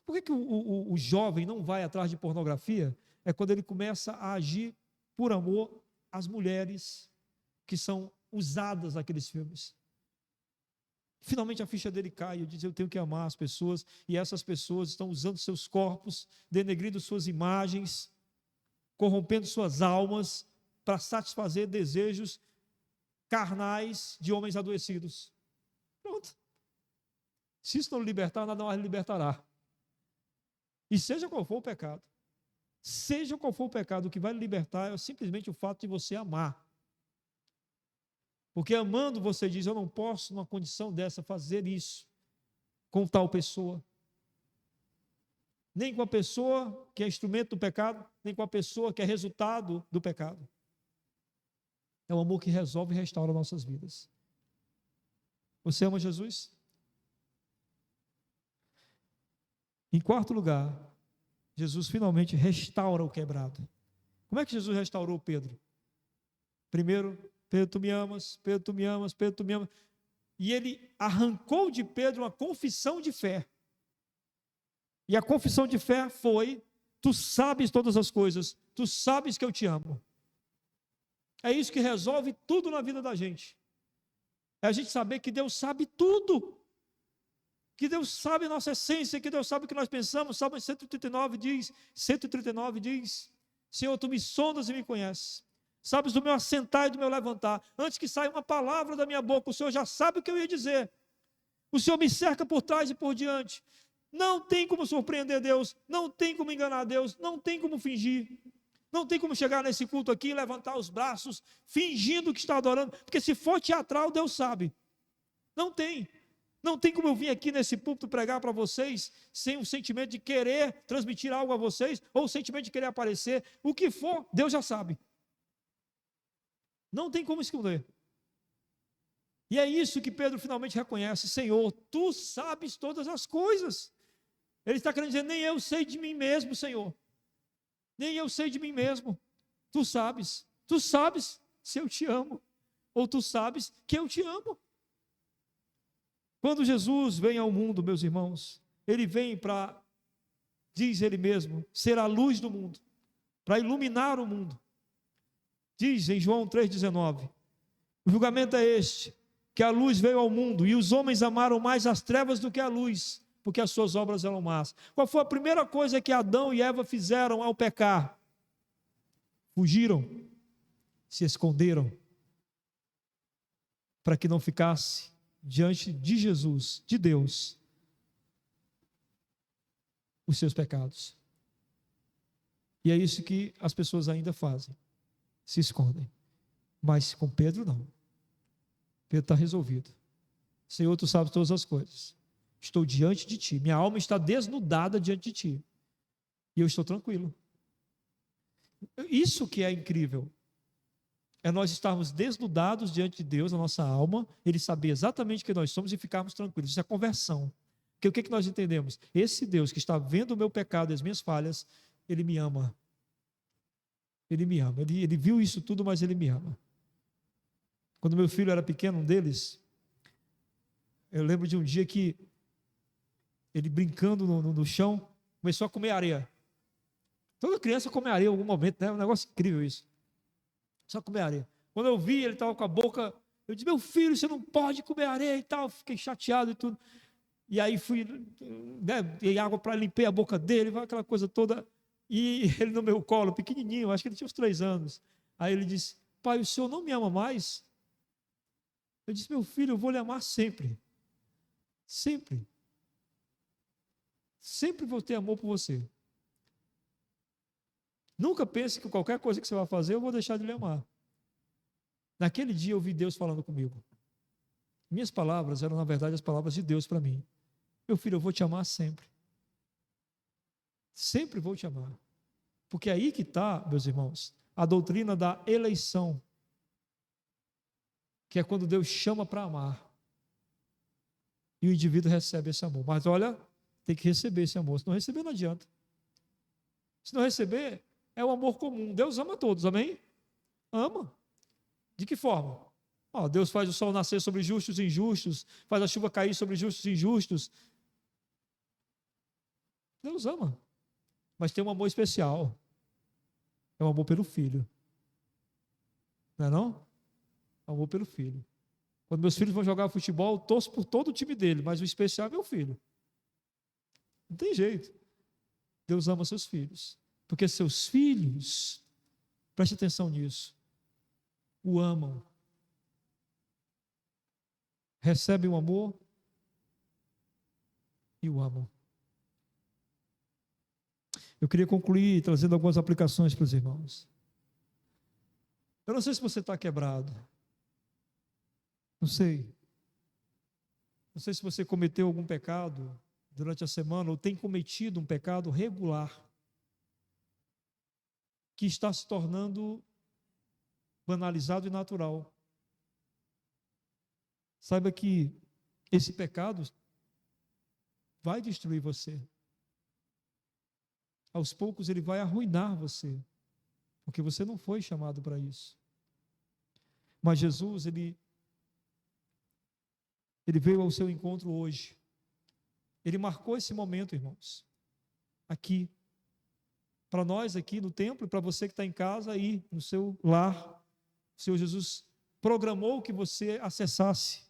Por que o jovem não vai atrás de pornografia? É quando ele começa a agir por amor às mulheres que são usadas naqueles filmes. Finalmente a ficha dele cai, eu diz, eu tenho que amar as pessoas, e essas pessoas estão usando seus corpos, denegrindo suas imagens, corrompendo suas almas, para satisfazer desejos carnais de homens adoecidos. Pronto. Se isso não libertar, nada mais libertará. E seja qual for o pecado, seja qual for o pecado, o que vai libertar é simplesmente o fato de você amar. Porque amando você diz, eu não posso numa condição dessa fazer isso com tal pessoa. Nem com a pessoa que é instrumento do pecado, nem com a pessoa que é resultado do pecado. É o amor que resolve e restaura nossas vidas. Você ama Jesus? Em quarto lugar, Jesus finalmente restaura o quebrado. Como é que Jesus restaurou Pedro? Primeiro, Pedro, tu me amas, Pedro, tu me amas, Pedro, tu me amas. E ele arrancou de Pedro uma confissão de fé. E a confissão de fé foi, tu sabes todas as coisas, tu sabes que eu te amo. É isso que resolve tudo na vida da gente. É a gente saber que Deus sabe tudo. Que Deus sabe a nossa essência, que Deus sabe o que nós pensamos. Salmo 139 diz, Senhor, tu me sondas e me conheces. Sabes do meu assentar e do meu levantar. Antes que saia uma palavra da minha boca, o Senhor já sabe o que eu ia dizer. O Senhor me cerca por trás e por diante. Não tem como surpreender Deus, não tem como enganar Deus, não tem como fingir. Não tem como chegar nesse culto aqui e levantar os braços, fingindo que está adorando, porque se for teatral, Deus sabe. Não tem. Não tem como eu vir aqui nesse púlpito pregar para vocês sem o sentimento de querer transmitir algo a vocês, ou o sentimento de querer aparecer. O que for, Deus já sabe. Não tem como esconder. E é isso que Pedro finalmente reconhece. Senhor, tu sabes todas as coisas. Ele está querendo dizer, nem eu sei de mim mesmo, Senhor. Nem eu sei de mim mesmo. Tu sabes se eu te amo. Ou tu sabes que eu te amo. Quando Jesus vem ao mundo, meus irmãos, ele vem para, diz ele mesmo, ser a luz do mundo, para iluminar o mundo. Diz em João 3,19, o julgamento é este, que a luz veio ao mundo e os homens amaram mais as trevas do que a luz, porque as suas obras eram más. Qual foi a primeira coisa que Adão e Eva fizeram ao pecar? Fugiram, se esconderam, para que não ficasse diante de Jesus, de Deus, os seus pecados. E é isso que as pessoas ainda fazem, se escondem. Mas com Pedro não. Pedro está resolvido. Senhor, tu sabes todas as coisas. Estou diante de ti, minha alma está desnudada diante de ti, e eu estou tranquilo. Isso que é incrível, é nós estarmos desnudados diante de Deus, a nossa alma, Ele saber exatamente quem nós somos e ficarmos tranquilos. Isso é conversão. Porque o que nós entendemos? Esse Deus que está vendo o meu pecado e as minhas falhas, Ele me ama. Ele me ama. Ele viu isso tudo, mas Ele me ama. Quando meu filho era pequeno, um deles, eu lembro de um dia que ele brincando no chão, começou a comer areia. Toda criança come areia em algum momento, né? É um negócio incrível isso. Só comer areia. Quando eu vi, ele estava com a boca, eu disse, meu filho, você não pode comer areia e tal. Fiquei chateado e tudo. E aí fui, né, dei água para limpar a boca dele, aquela coisa toda. E ele no meu colo, pequenininho, acho que ele tinha uns 3 anos. Aí ele disse, pai, o senhor não me ama mais? Eu disse, meu filho, eu vou lhe amar sempre. Sempre. Sempre vou ter amor por você. Nunca pense que qualquer coisa que você vai fazer, eu vou deixar de lhe amar. Naquele dia eu vi Deus falando comigo. Minhas palavras eram, na verdade, as palavras de Deus para mim. Meu filho, eu vou te amar sempre. Sempre vou te amar. Porque é aí que está, meus irmãos, a doutrina da eleição. Que é quando Deus chama para amar. E o indivíduo recebe esse amor. Mas olha, tem que receber esse amor. Se não receber, não adianta. Se não receber, é o amor comum. Deus ama todos, amém? Ama. De que forma? Deus faz o sol nascer sobre justos e injustos, faz a chuva cair sobre justos e injustos. Deus ama. Mas tem um amor especial. É o amor pelo filho. Não é não? É o amor pelo filho. Quando meus filhos vão jogar futebol, eu torço por todo o time dele, mas o especial é meu filho. Não tem jeito. Deus ama seus filhos. Porque seus filhos, preste atenção nisso, o amam. Recebem o amor e o amam. Eu queria concluir trazendo algumas aplicações para os irmãos. Eu não sei se você está quebrado. Não sei. Não sei se você cometeu algum pecado durante a semana ou tem cometido um pecado regular que está se tornando banalizado e natural. Saiba que esse pecado vai destruir você. Aos poucos ele vai arruinar você, porque você não foi chamado para isso. Mas Jesus, ele veio ao seu encontro hoje. Ele marcou esse momento, irmãos, aqui. Para nós aqui no templo e para você que está em casa aí no seu lar. O Senhor Jesus programou que você acessasse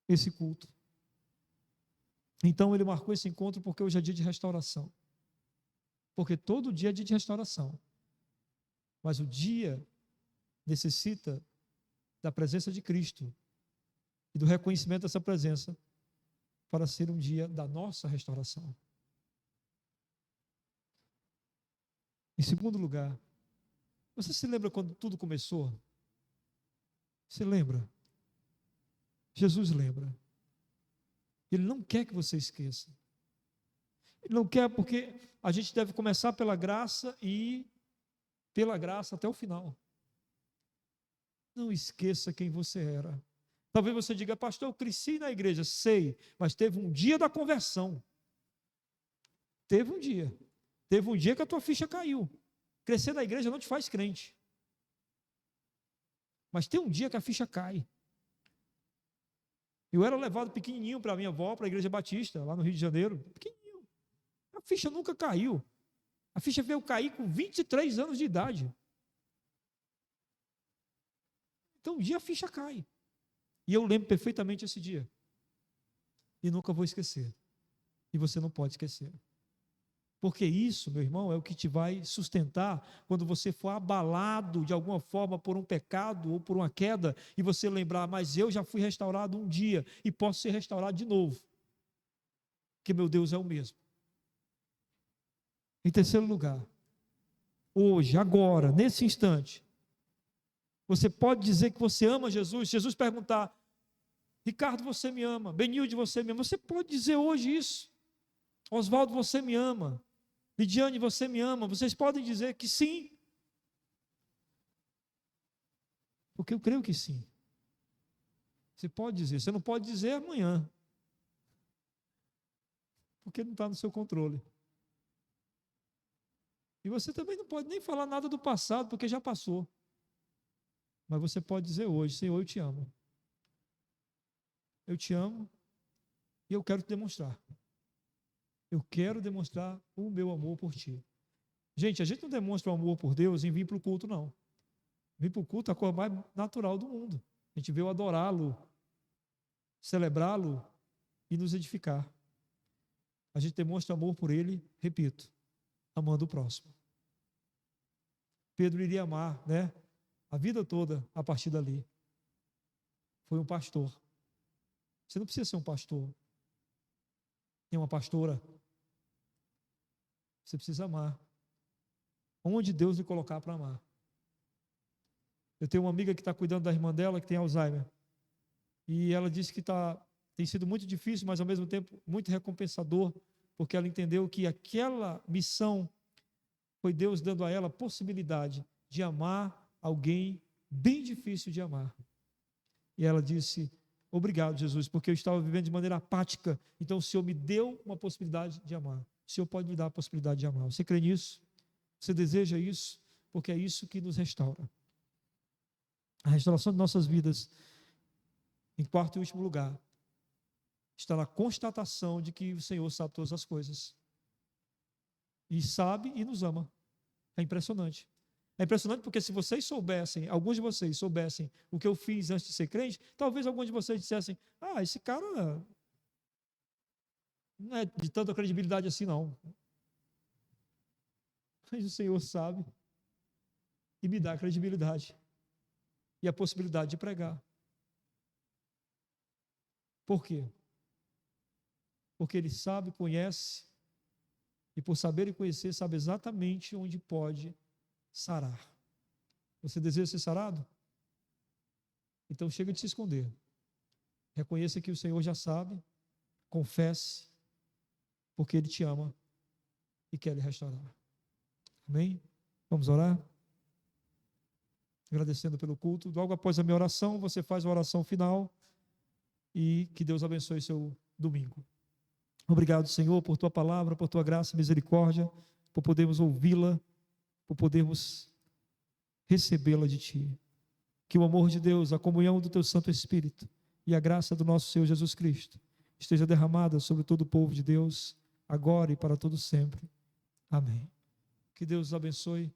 esse culto. Então ele marcou esse encontro porque hoje é dia de restauração. Porque todo dia é dia de restauração. Mas o dia necessita da presença de Cristo e do reconhecimento dessa presença para ser um dia da nossa restauração. Em segundo lugar, você se lembra quando tudo começou? Você lembra? Jesus lembra. Ele não quer que você esqueça. Ele não quer porque a gente deve começar pela graça e ir pela graça até o final. Não esqueça quem você era. Talvez você diga, pastor, eu cresci na igreja. Sei, mas teve um dia da conversão. Teve um dia. Teve um dia que a tua ficha caiu. Crescer na igreja não te faz crente. Mas tem um dia que a ficha cai. Eu era levado pequenininho para minha avó, para a igreja batista, lá no Rio de Janeiro. Pequenininho. A ficha nunca caiu. A ficha veio cair com 23 anos de idade. Então um dia a ficha cai. E eu lembro perfeitamente esse dia. E nunca vou esquecer. E você não pode esquecer. Porque isso, meu irmão, é o que te vai sustentar quando você for abalado de alguma forma por um pecado ou por uma queda, e você lembrar, mas eu já fui restaurado um dia e posso ser restaurado de novo. Porque meu Deus é o mesmo. Em terceiro lugar, hoje, agora, nesse instante, você pode dizer que você ama Jesus. Jesus perguntar, Ricardo, você me ama? Benilde, você me ama? Você pode dizer hoje isso. Oswaldo, você me ama? Lidiane, você me ama? Vocês podem dizer que sim. Porque eu creio que sim. Você pode dizer, você não pode dizer amanhã. Porque não está no seu controle. E você também não pode nem falar nada do passado, porque já passou. Mas você pode dizer hoje, Senhor, eu te amo. Eu te amo e eu quero te demonstrar. Eu quero demonstrar o meu amor por ti. Gente, a gente não demonstra o amor por Deus em vir para o culto, não. Vir para o culto é a coisa mais natural do mundo. A gente veio adorá-lo, celebrá-lo e nos edificar. A gente demonstra amor por ele, repito, amando o próximo. Pedro iria amar, né? A vida toda a partir dali. Foi um pastor. Você não precisa ser um pastor, nem uma pastora. Você precisa amar. Onde Deus lhe colocar para amar. Eu tenho uma amiga que está cuidando da irmã dela, que tem Alzheimer. E ela disse que tem sido muito difícil, mas ao mesmo tempo muito recompensador, porque ela entendeu que aquela missão foi Deus dando a ela a possibilidade de amar alguém bem difícil de amar. E ela disse, obrigado, Jesus, porque eu estava vivendo de maneira apática, então o Senhor me deu uma possibilidade de amar. O Senhor pode me dar a possibilidade de amar. Você crê nisso? Você deseja isso? Porque é isso que nos restaura. A restauração de nossas vidas, em quarto e último lugar, está na constatação de que o Senhor sabe todas as coisas. E sabe e nos ama. É impressionante. É impressionante porque se vocês soubessem, alguns de vocês soubessem o que eu fiz antes de ser crente, talvez alguns de vocês dissessem, esse cara não é de tanta credibilidade assim não. Mas o Senhor sabe e me dá a credibilidade e a possibilidade de pregar. Por quê? Porque Ele sabe, conhece, e por saber e conhecer, sabe exatamente onde pode sarar. Você deseja ser sarado? Então chega de se esconder. Reconheça que o Senhor já sabe, confesse, porque Ele te ama e quer lhe restaurar. Amém? Vamos orar? Agradecendo pelo culto. Logo após a minha oração, você faz a oração final e que Deus abençoe seu domingo. Obrigado, Senhor, por Tua palavra, por Tua graça e misericórdia, por podermos ouvi-la, por podermos recebê-la de Ti. Que o amor de Deus, a comunhão do Teu Santo Espírito e a graça do nosso Senhor Jesus Cristo esteja derramada sobre todo o povo de Deus, agora e para todo sempre. Amém. Que Deus os abençoe.